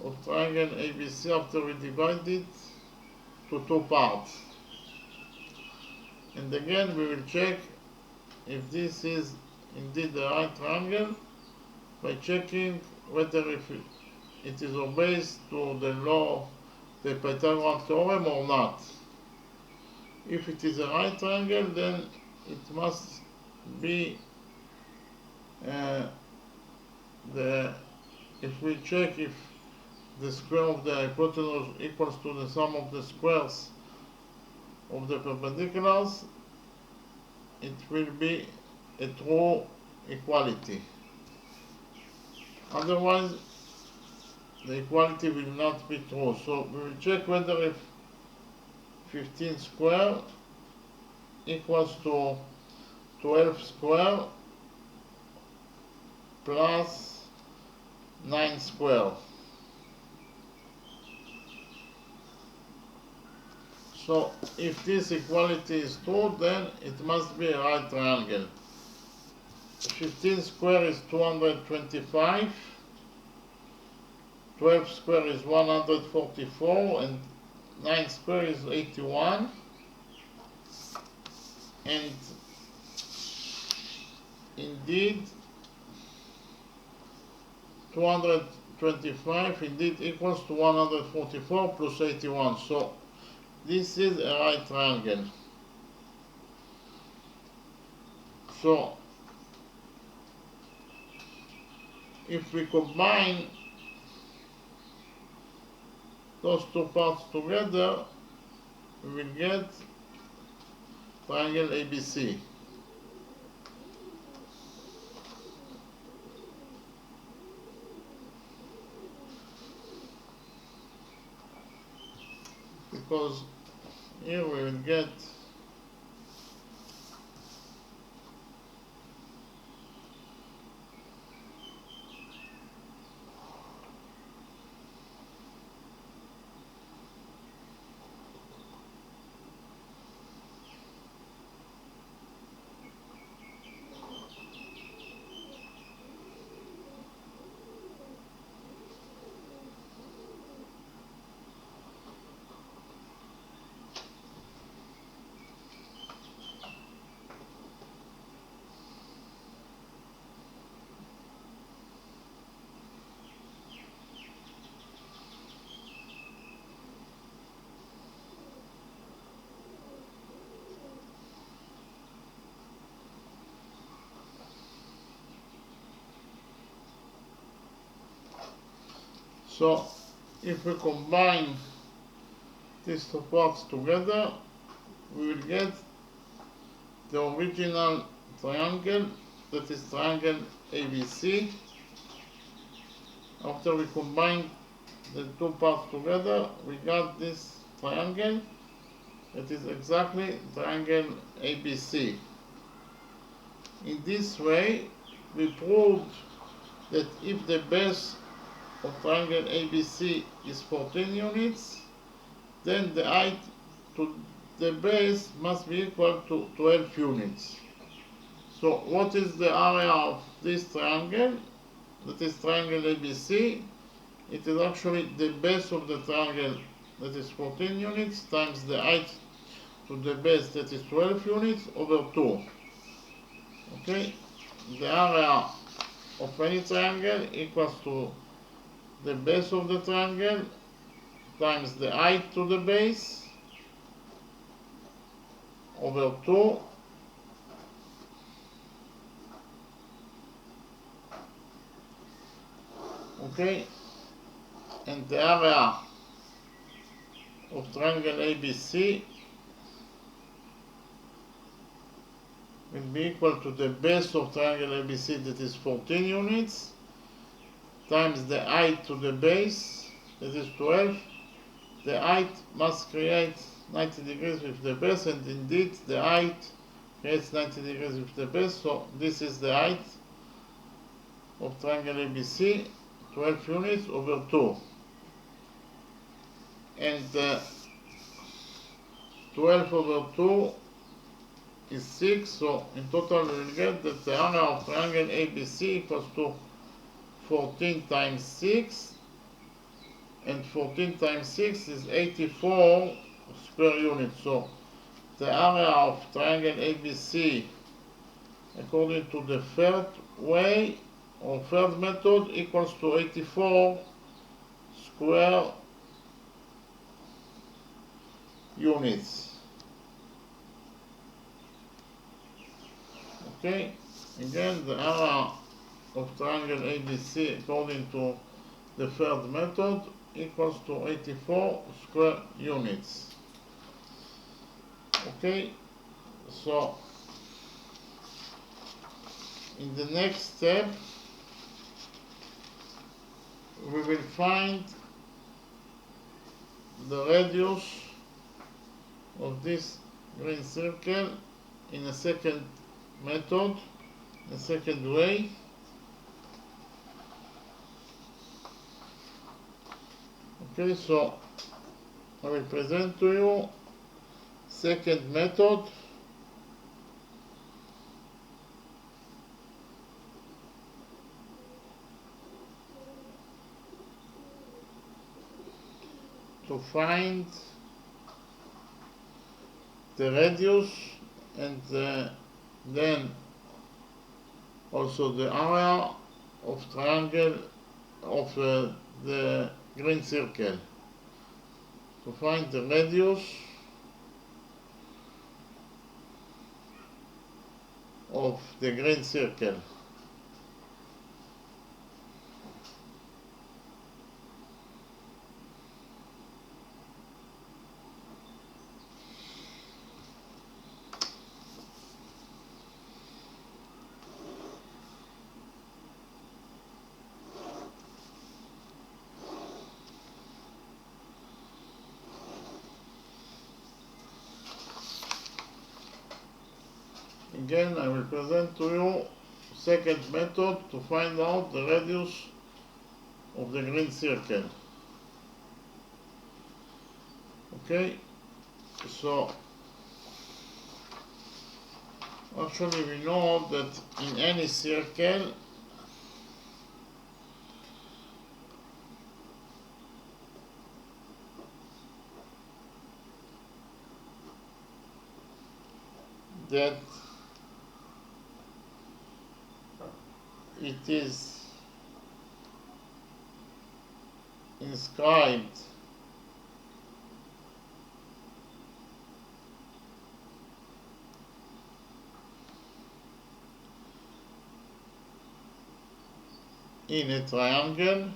S1: of triangle ABC after we divide it to two parts. And again we will check if this is indeed the right triangle by checking whether if it is obeys to the law, the Pythagorean theorem or not. If it is a right triangle, then it must be if we check if the square of the hypotenuse equals to the sum of the squares of the perpendiculars, it will be a true equality. Otherwise, the equality will not be true. So we will check whether if 15 square equals to 12 square plus 9 square. So if this equality is true, then it must be a right triangle. 15 square is 225, 12 square is 144, and 9 square is 81. And indeed 225 indeed equals to 144 plus 81. So this is a right triangle. So if we combine those two parts together, we will get triangle ABC. Because here we will get so if we combine these two parts together, we will get the original triangle, that is triangle ABC. After we combine the two parts together, we got this triangle that is exactly triangle ABC. In this way, we proved that if the base of triangle ABC is 14 units, then the height to the base must be equal to 12 units. So what is the area of this triangle? That is triangle ABC. It is actually the base of the triangle that is 14 units times the height to the base that is 12 units over 2. Okay? The area of any triangle equals to the base of the triangle times the height to the base over 2 Okay, and the area of triangle ABC will be equal to the base of triangle ABC, that is 14 units, times the height to the base, that is 12. The height must create 90 degrees with the base, and indeed the height creates 90 degrees with the base, so this is the height of triangle ABC, 12 units over 2. And 12 over 2 is 6, so in total we will get that the area of triangle ABC equals to 14 times 6, and 14 times 6 is 84 square units. So the area of triangle ABC, according to the third way or third method, equals to 84 square units. Okay, again the area of triangle ABC according to the third method equals to 84 square units. Okay, so in the next step we will find the radius of this green circle in a second method, a second way. Okay, so I will present to you second method. To find the radius and then also the area of triangle of the green circle. To find the radius of the green circle. Again, I will present to you second method to find out the radius of the green circle. Okay, so actually we know that in any circle that it is inscribed in a triangle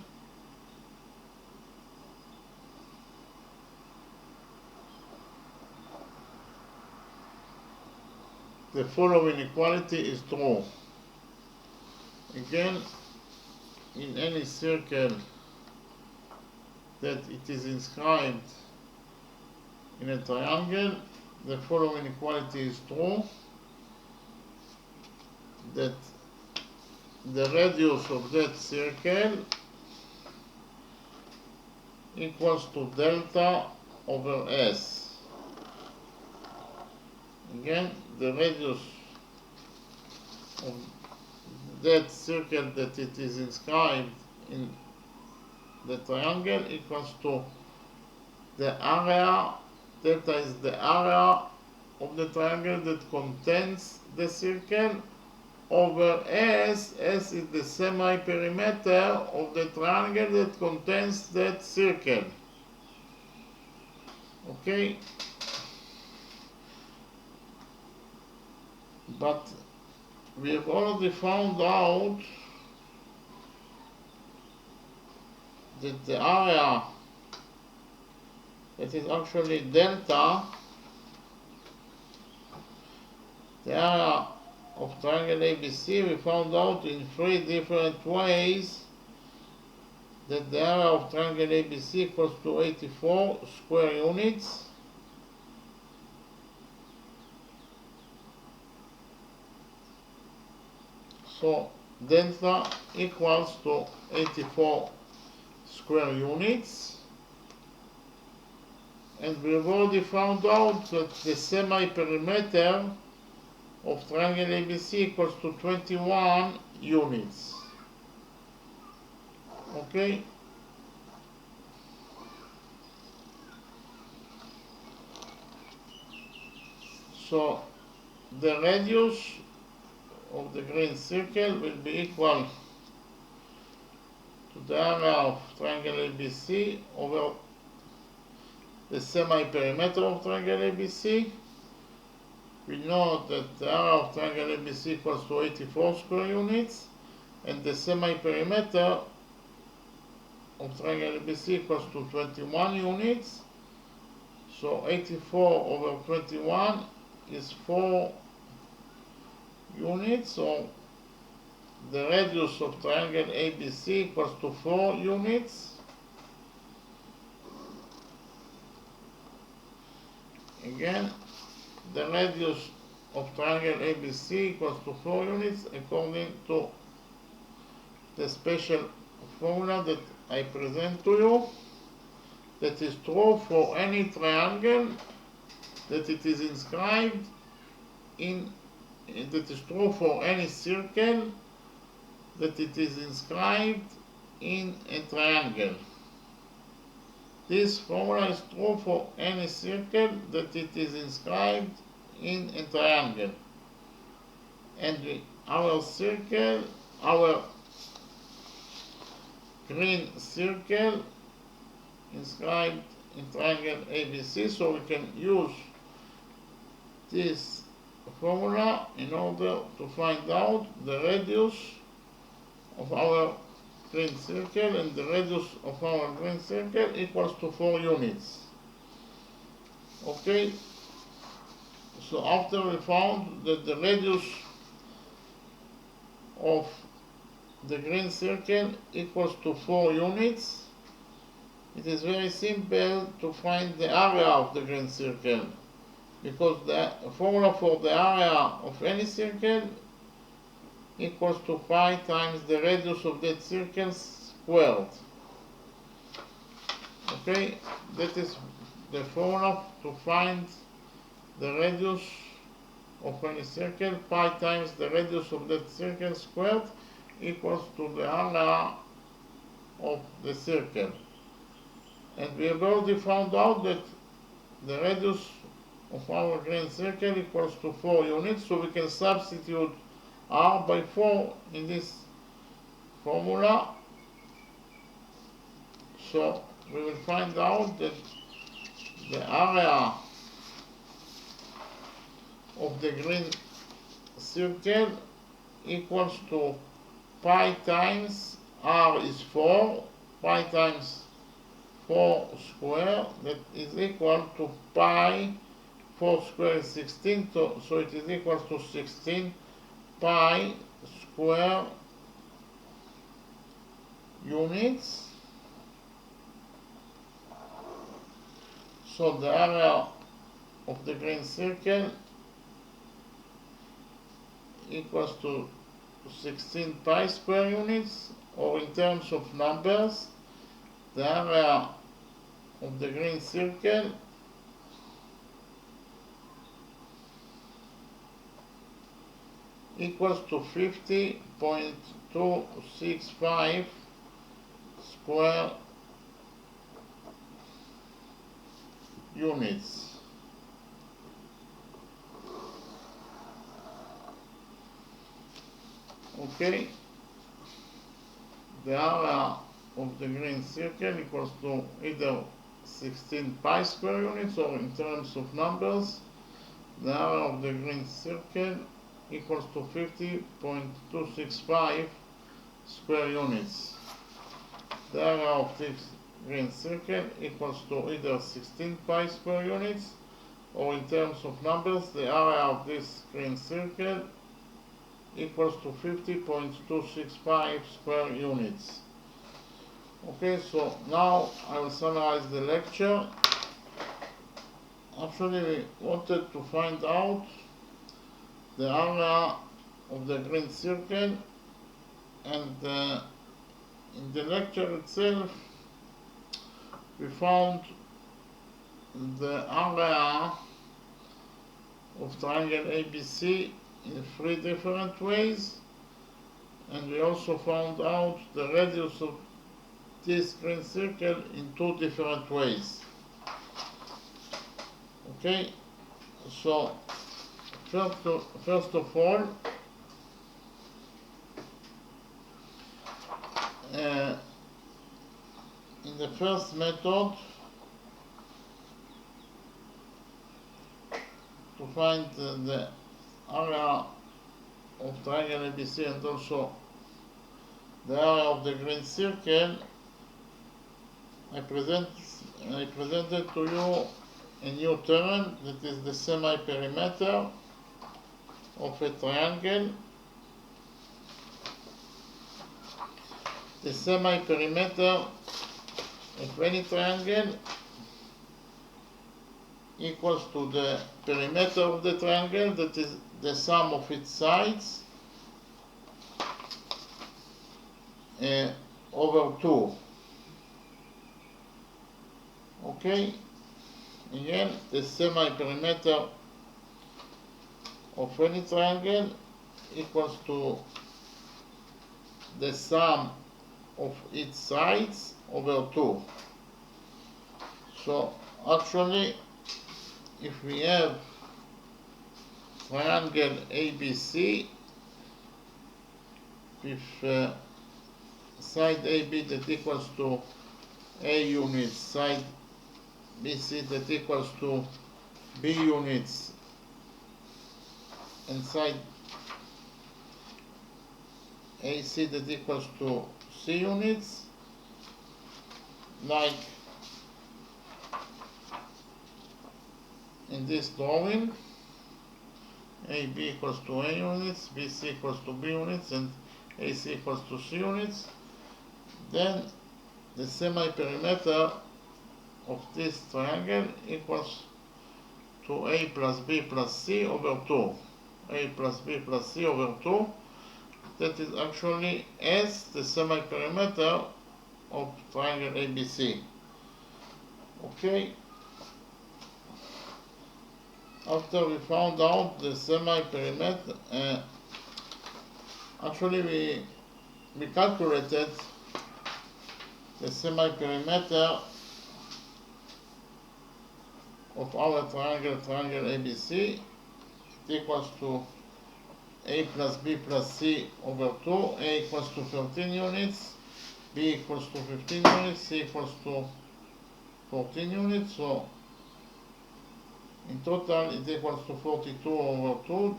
S1: the following equality is true. Again, in any circle that it is inscribed in a triangle, the following equality is true, that the radius of that circle equals to delta over S. Again, the radius of that circle that it is inscribed in the triangle equals to the area, delta is the area of the triangle that contains the circle, over S. S is the semi-perimeter of the triangle that contains that circle. Okay? But we have already found out that the area that is actually delta, the area of triangle ABC, we found out in 3 different ways that the area of triangle ABC equals to 84 square units. So delta equals to 84 square units. And we've already found out that the semi-perimeter of triangle ABC equals to 21 units. Okay? So the radius of the green circle will be equal to the area of triangle ABC over the semi-perimeter of triangle ABC. We know that the area of triangle ABC equals to 84 square units, and the semi-perimeter of triangle ABC equals to 21 units. So 84 over 21 is 4 units. So the radius of triangle ABC equals to 4 units. Again, the radius of triangle ABC equals to 4 units according to the special formula that I present to you. That is true for any triangle that it is inscribed in, that is true for any circle that it is inscribed in a triangle. This formula is true for any circle that it is inscribed in a triangle. And our circle, our green circle inscribed in triangle ABC, so we can use this formula in order to find out the radius of our green circle, and the radius of our green circle equals to 4 units. Okay, so after we found that the radius of the green circle equals to 4 units, it is very simple to find the area of the green circle, because the formula for the area of any circle equals to pi times the radius of that circle squared. Okay, that is the formula to find the radius of any circle. Pi times the radius of that circle squared equals to the area of the circle. And we have already found out that the radius of our green circle equals to 4 units, so we can substitute r by 4 in this formula. So we will find out that the area of the green circle equals to pi times r is 4, pi times 4 square, that is equal to pi, 4 square is 16, so it is equal to 16 pi square units. So the area of the green circle equals to 16 pi square units, or in terms of numbers, the area of the green circle equals to 50.265 square units. Okay, the area of the green circle equals to either 16 pi square units, or in terms of numbers, the area of the green circle equals to 50.265 square units. the area of this green circle equals to either 16 pi square units, or in terms of numbers, the area of this green circle equals to 50.265 square units. Okay, so now I will summarize the lecture. Actually, we wanted to find out the area of the green circle, and in the lecture itself we found the area of triangle ABC in 3 different ways, and we also found out the radius of this green circle in 2 different ways. Okay, so first of all, in the first method, to find the area of triangle ABC and also the area of the green circle, I presented to you a new term, that is the semi-perimeter of a triangle. The semi-perimeter of any triangle equals to the perimeter of the triangle, that is the sum of its sides, over 2. Okay, again, the semi-perimeter of any triangle equals to the sum of its sides over 2. So actually, if we have triangle ABC with side AB that equals to A units, side BC that equals to B units, and side AC that equals to C units, like in this drawing, AB equals to A units, BC equals to B units, and AC equals to C units, then the semi-perimeter of this triangle equals to A plus B plus C over 2. A plus B plus C over 2. That is actually S, the semi-perimeter of triangle ABC. Okay. After we found out the semi-perimeter, actually we calculated the semi-perimeter of our triangle ABC. It equals to A plus B plus C over 2. A equals to 13 units, B equals to 15 units, C equals to 14 units. So in total it equals to 42 over 2.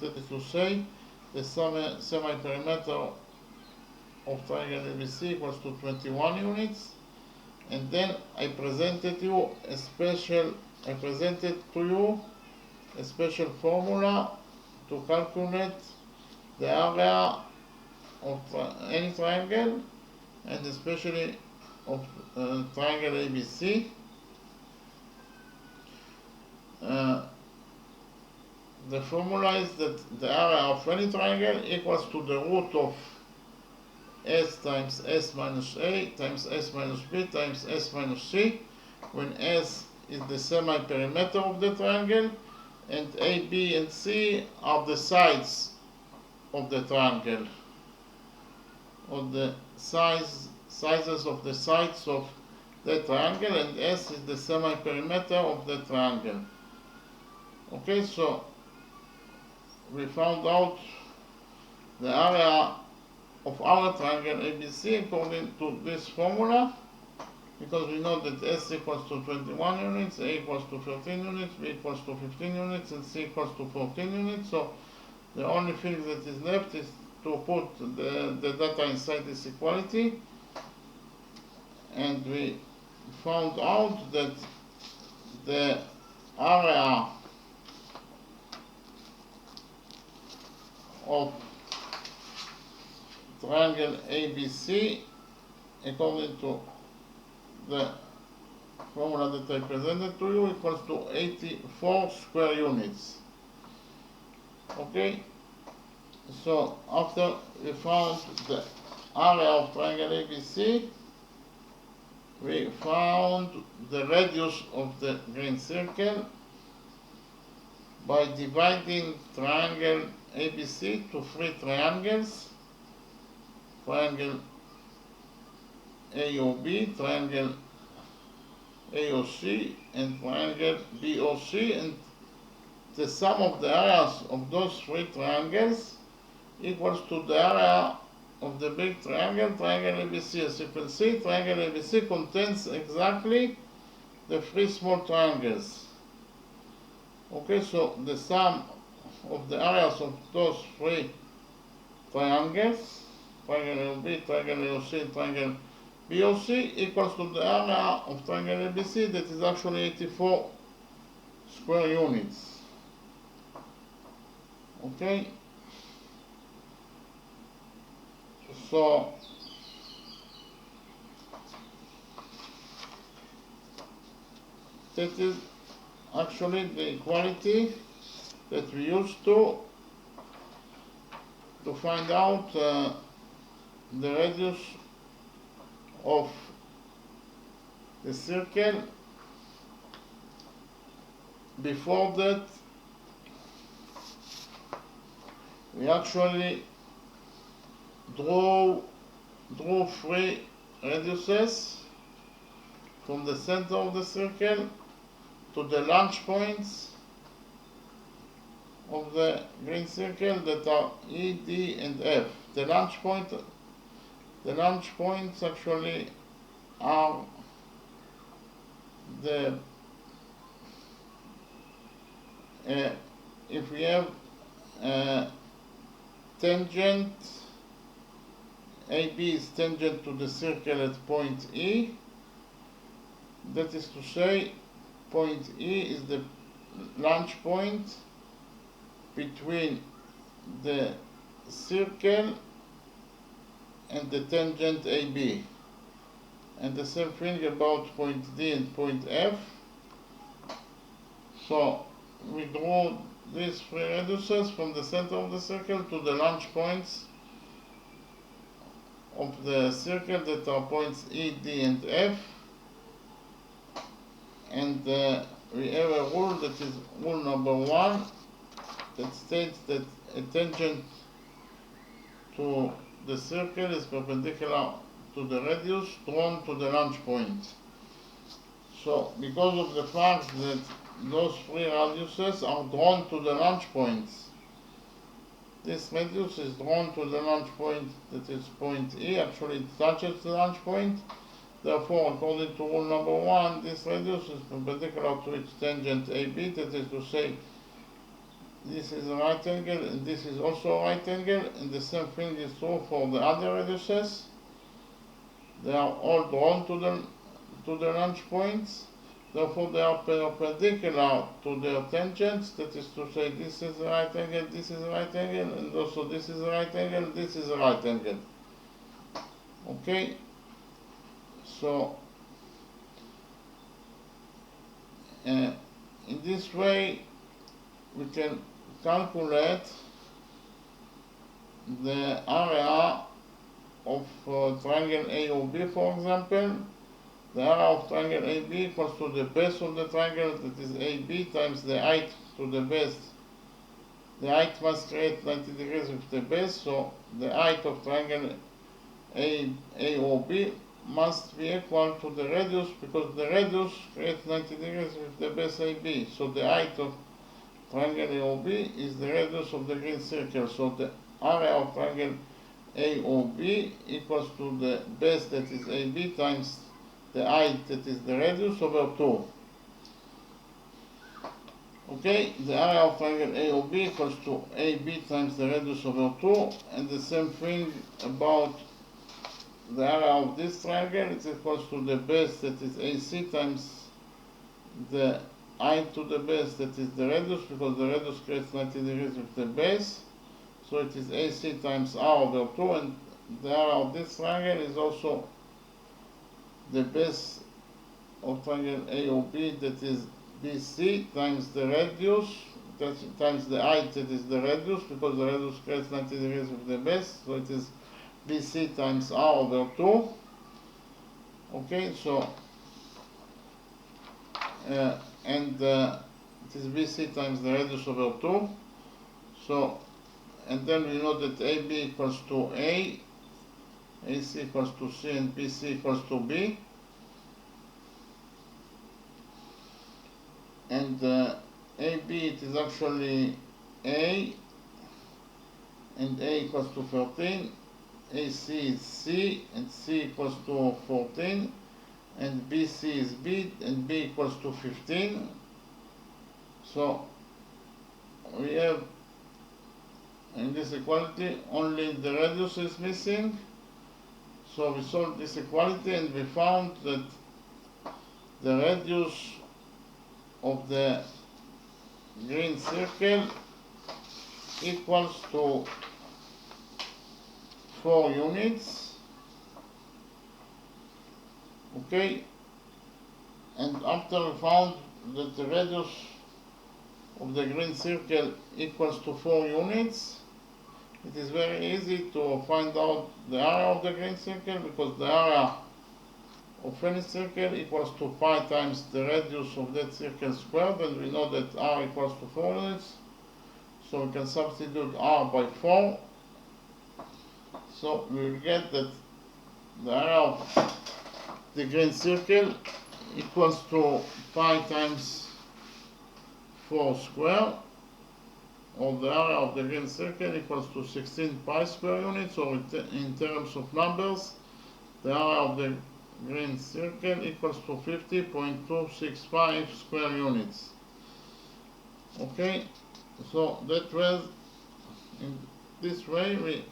S1: That is to say, the semi-perimeter of triangle ABC equals to 21 units. And then I presented to you a special formula to calculate the area of any triangle, and especially of triangle ABC. The formula is that the area of any triangle equals to the root of S times S minus A times S minus B times S minus C, when S is the semi-perimeter of the triangle and A, B and C are the sides of the triangle, or the sizes of the sides of the triangle, and S is the semi-perimeter of the triangle. Okay, so we found out the area of our triangle ABC according to this formula, because we know that S equals to 21 units, A equals to 13 units, B equals to 15 units, and C equals to 14 units. So the only thing that is left is to put the data inside this equality, and we found out that the area of triangle ABC, according to the formula that I presented to you, equals to 84 square units. Okay, so after we found the area of triangle ABC, we found the radius of the green circle by dividing triangle ABC to 3 triangles: triangle AOB, triangle AOC, and triangle BOC, and the sum of the areas of those 3 triangles equals to the area of the big triangle, triangle ABC. As you can see, triangle ABC contains exactly the 3 small triangles. Okay, so the sum of the areas of those 3 triangles, triangle AOB, triangle AOC, and triangle BOC, equals to the area of triangle ABC, that is actually 84 square units. Okay, so that is actually the equality that we used to find out the radius of the circle. Before that, we actually drew 3 radiuses from the center of the circle to the launch points of the green circle, that are E, D, and F. The launch points actually are the if we have tangent, AB is tangent to the circle at point E, that is to say, point E is the launch point between the circle and the tangent AB. And the same thing about point D and point F. So we draw these 3 radiuses from the center of the circle to the launch points of the circle, that are points E, D, and F. And we have a rule, that is rule number 1, that states that a tangent to the circle is perpendicular to the radius drawn to the launch point. So because of the fact that those 3 radiuses are drawn to the launch points, this radius is drawn to the launch point, that is point E, actually it touches the launch point. Therefore, according to rule number 1, this radius is perpendicular to its tangent AB, that is to say, this is a right angle and this is also a right angle, and the same thing is true for the other radiuses. They are all drawn to the launch points. Therefore, they are perpendicular to their tangents, that is to say, this is a right angle, this is a right angle, and also this is a right angle, this is a right angle. Okay, so in this way we can calculate the area of triangle AOB, for example. The area of triangle AB equals to the base of the triangle, that is AB, times the height to the base. The height must create 90 degrees with the base, so the height of triangle AOB must be equal to the radius, because the radius creates 90 degrees with the base AB. So the height of triangle AOB is the radius of the green circle. So the area of triangle AOB equals to the base, that is AB, times the height, that is the radius, over 2. Okay, the area of triangle AOB equals to AB times the radius over 2, and the same thing about the area of this triangle is equals to the base, that is AC, times the height to the base, that is the radius, because the radius creates 90 degrees with the base. So it is AC times R over 2, and the area of this triangle is also the base of triangle AOB, that is BC, times the radius, times the height, that is the radius, because the radius creates 90 degrees with the base. So it is BC times R over 2. Okay, so and it is BC times the radius over 2. So, and then we know that AB equals to A, AC equals to C, and BC equals to B. And AB, it is actually A, and A equals to 13. AC is C, and C equals to 14. And BC is B, and B equals to 15. So we have in this equality only the radius is missing. So we solved this equality, and we found that the radius of the green circle equals to 4 units. Okay, and after we found that the radius of the green circle equals to 4 units, it is very easy to find out the area of the green circle, because the area of any circle equals to pi times the radius of that circle squared, and we know that R equals to 4 units, so we can substitute R by 4. So we will get that the area of the green circle equals to pi times 4 square, or the area of the green circle equals to 16 pi square units, or in terms of numbers, the area of the green circle equals to 50.265 square units. Okay, so that was, in this way we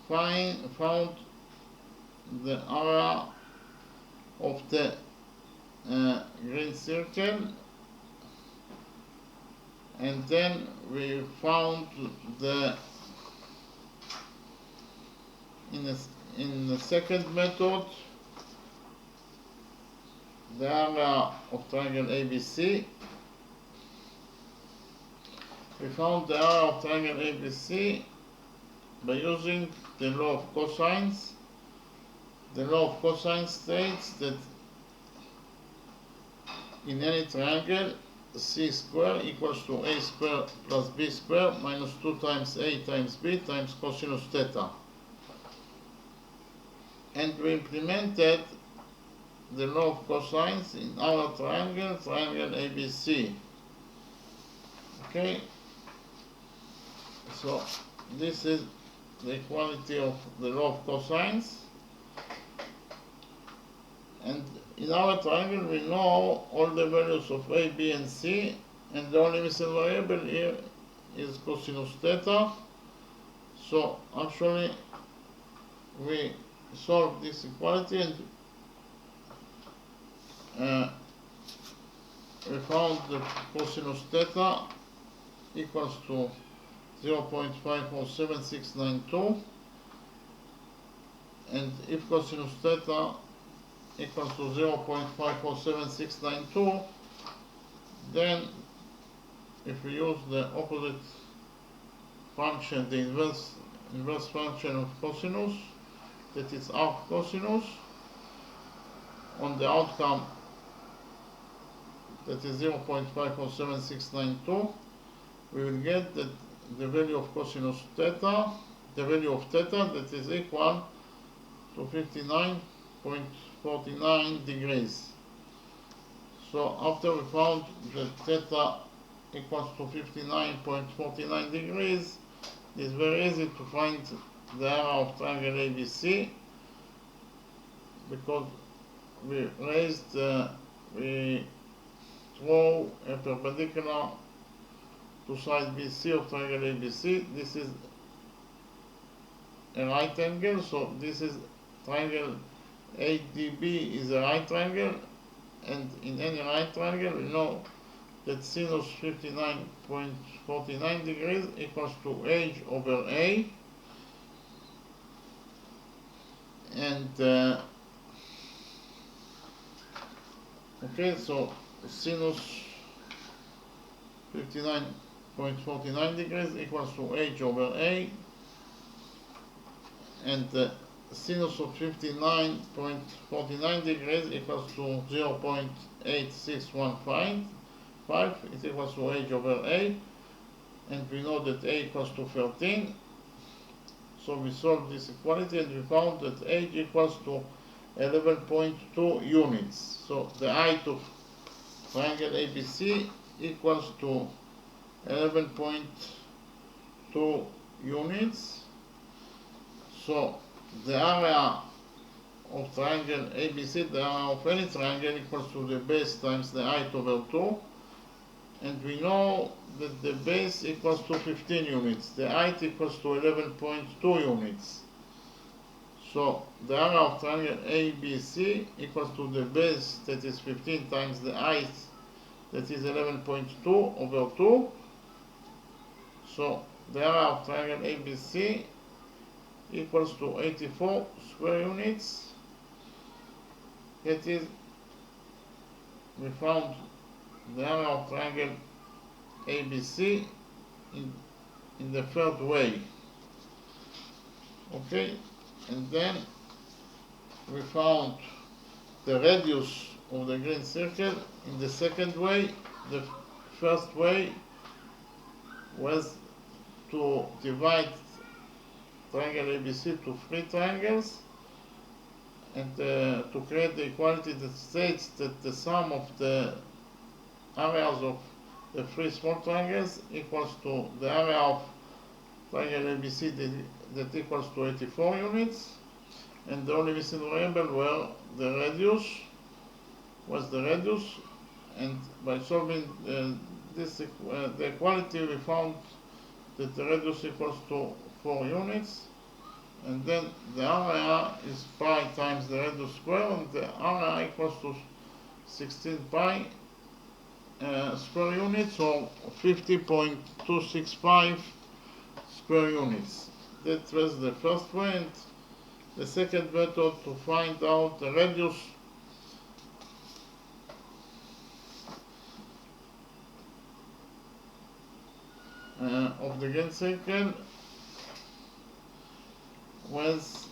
S1: found the area of the green circle, and then we found the in the second method the area of triangle ABC. We found the area of triangle ABC by using the law of cosines. The law of cosine states that in any triangle, C square equals to A square plus B square minus 2 times A times B times cosinus theta. And we implemented the law of cosines in our triangle ABC. Okay, so this is the equality of the law of cosines. And in our triangle we know all the values of A, B, and C, and the only missing variable here is cosinus theta. So actually we solve this equality, and we found that cosinus theta equals to 0.547692, and if cosinus theta equals to 0.547692, then if we use the opposite function, the inverse function of cosinus, that is arc cosinus, on the outcome that is 0.547692, we will get that the value of cosinus theta, the value of theta, that is equal to 59.49 degrees. So after we found that theta equals to 59.49 degrees, it is very easy to find the area of triangle ABC, because we draw a perpendicular to side BC of triangle ABC. This is a right angle, so this is triangle ADB is a right triangle, and in any right triangle we know that sinus 59.49 degrees equals to h over a, and okay, so sinus 59.49 degrees equals to h over a, and sinus of 59.49 degrees equals to 0.8615, it equals to h over a, and we know that a equals to 13. So we solved this equality and we found that h equals to 11.2 units. So the height of triangle ABC equals to 11.2 units. So the area of triangle ABC, the area of any triangle, equals to the base times the height over 2. And we know that the base equals to 15 units, the height equals to 11.2 units. So the area of triangle ABC equals to the base, that is 15, times the height, that is 11.2 over 2. So the area of triangle ABC equals to 84 square units. That is, we found the area of triangle ABC in the third way. Okay, and then we found the radius of the green circle in the second way. The first way was to divide triangle ABC to 3 triangles, and to create the equality that states that the sum of the areas of the 3 small triangles equals to the area of triangle ABC that equals to 84 units, and the only missing variable were the radius, and by solving the equality we found that the radius equals to 4 units, and then the area is pi times the radius square, and the area equals to 16 pi square units, or 50.265 square units. That was the first way, and the second method to find out the radius of the green circle was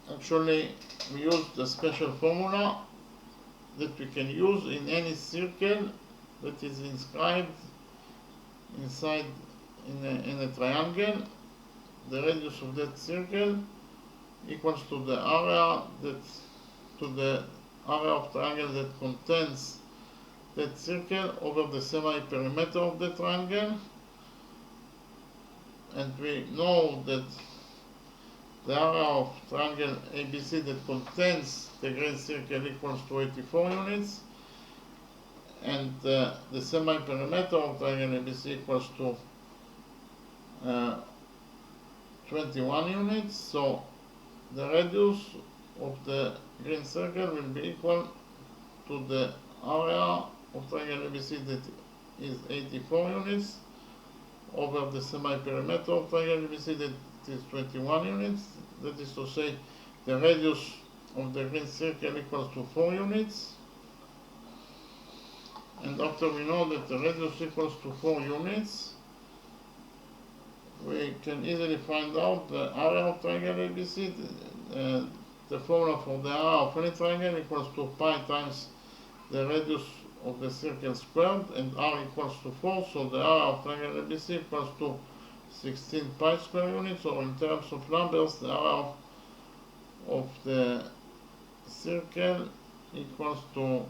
S1: actually we used a special formula that we can use in any circle that is inscribed inside in a triangle. The radius of that circle equals to the area of triangle that contains that circle over the semi-perimeter of the triangle, and we know that the area of triangle ABC that contains the green circle equals to 84 units, and the semi-perimeter of triangle ABC equals to 21 units. So the radius of the green circle will be equal to the area of triangle ABC that is 84 units over the semi-perimeter of triangle ABC that is 21 units. That is to say, the radius of the green circle equals to 4 units. And after we know that the radius equals to 4 units, we can easily find out the area of triangle ABC. The formula for the area of any triangle equals to pi times the radius of the circle squared, and r equals to 4, so the area of triangle ABC equals to 16 pi square units, or in terms of numbers, the area of the circle equals to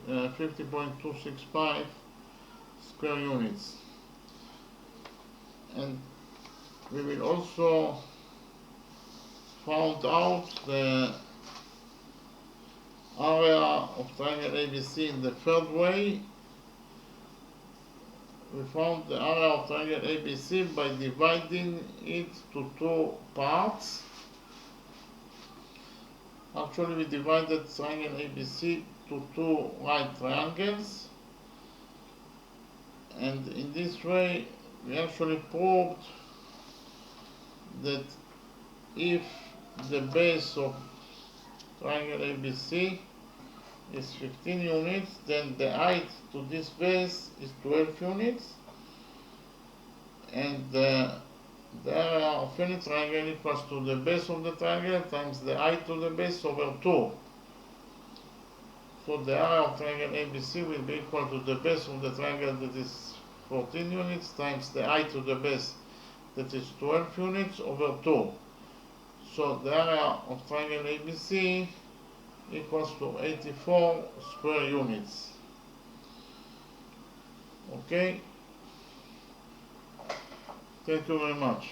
S1: 50.265 square units. And we will also find out the area of triangle ABC in the third way. We found the area of triangle ABC by dividing it to two parts. Actually, we divided triangle ABC to two right triangles, and in this way we actually proved that if the base of triangle ABC is 15 units, then the height to this base is 12 units, and the area of any triangle equals to the base of the triangle times the height to the base over 2. So the area of triangle ABC will be equal to the base of the triangle that is 14 units times the height to the base that is 12 units over 2. So the area of triangle ABC equals to 84 square units. Okay? Thank you very much.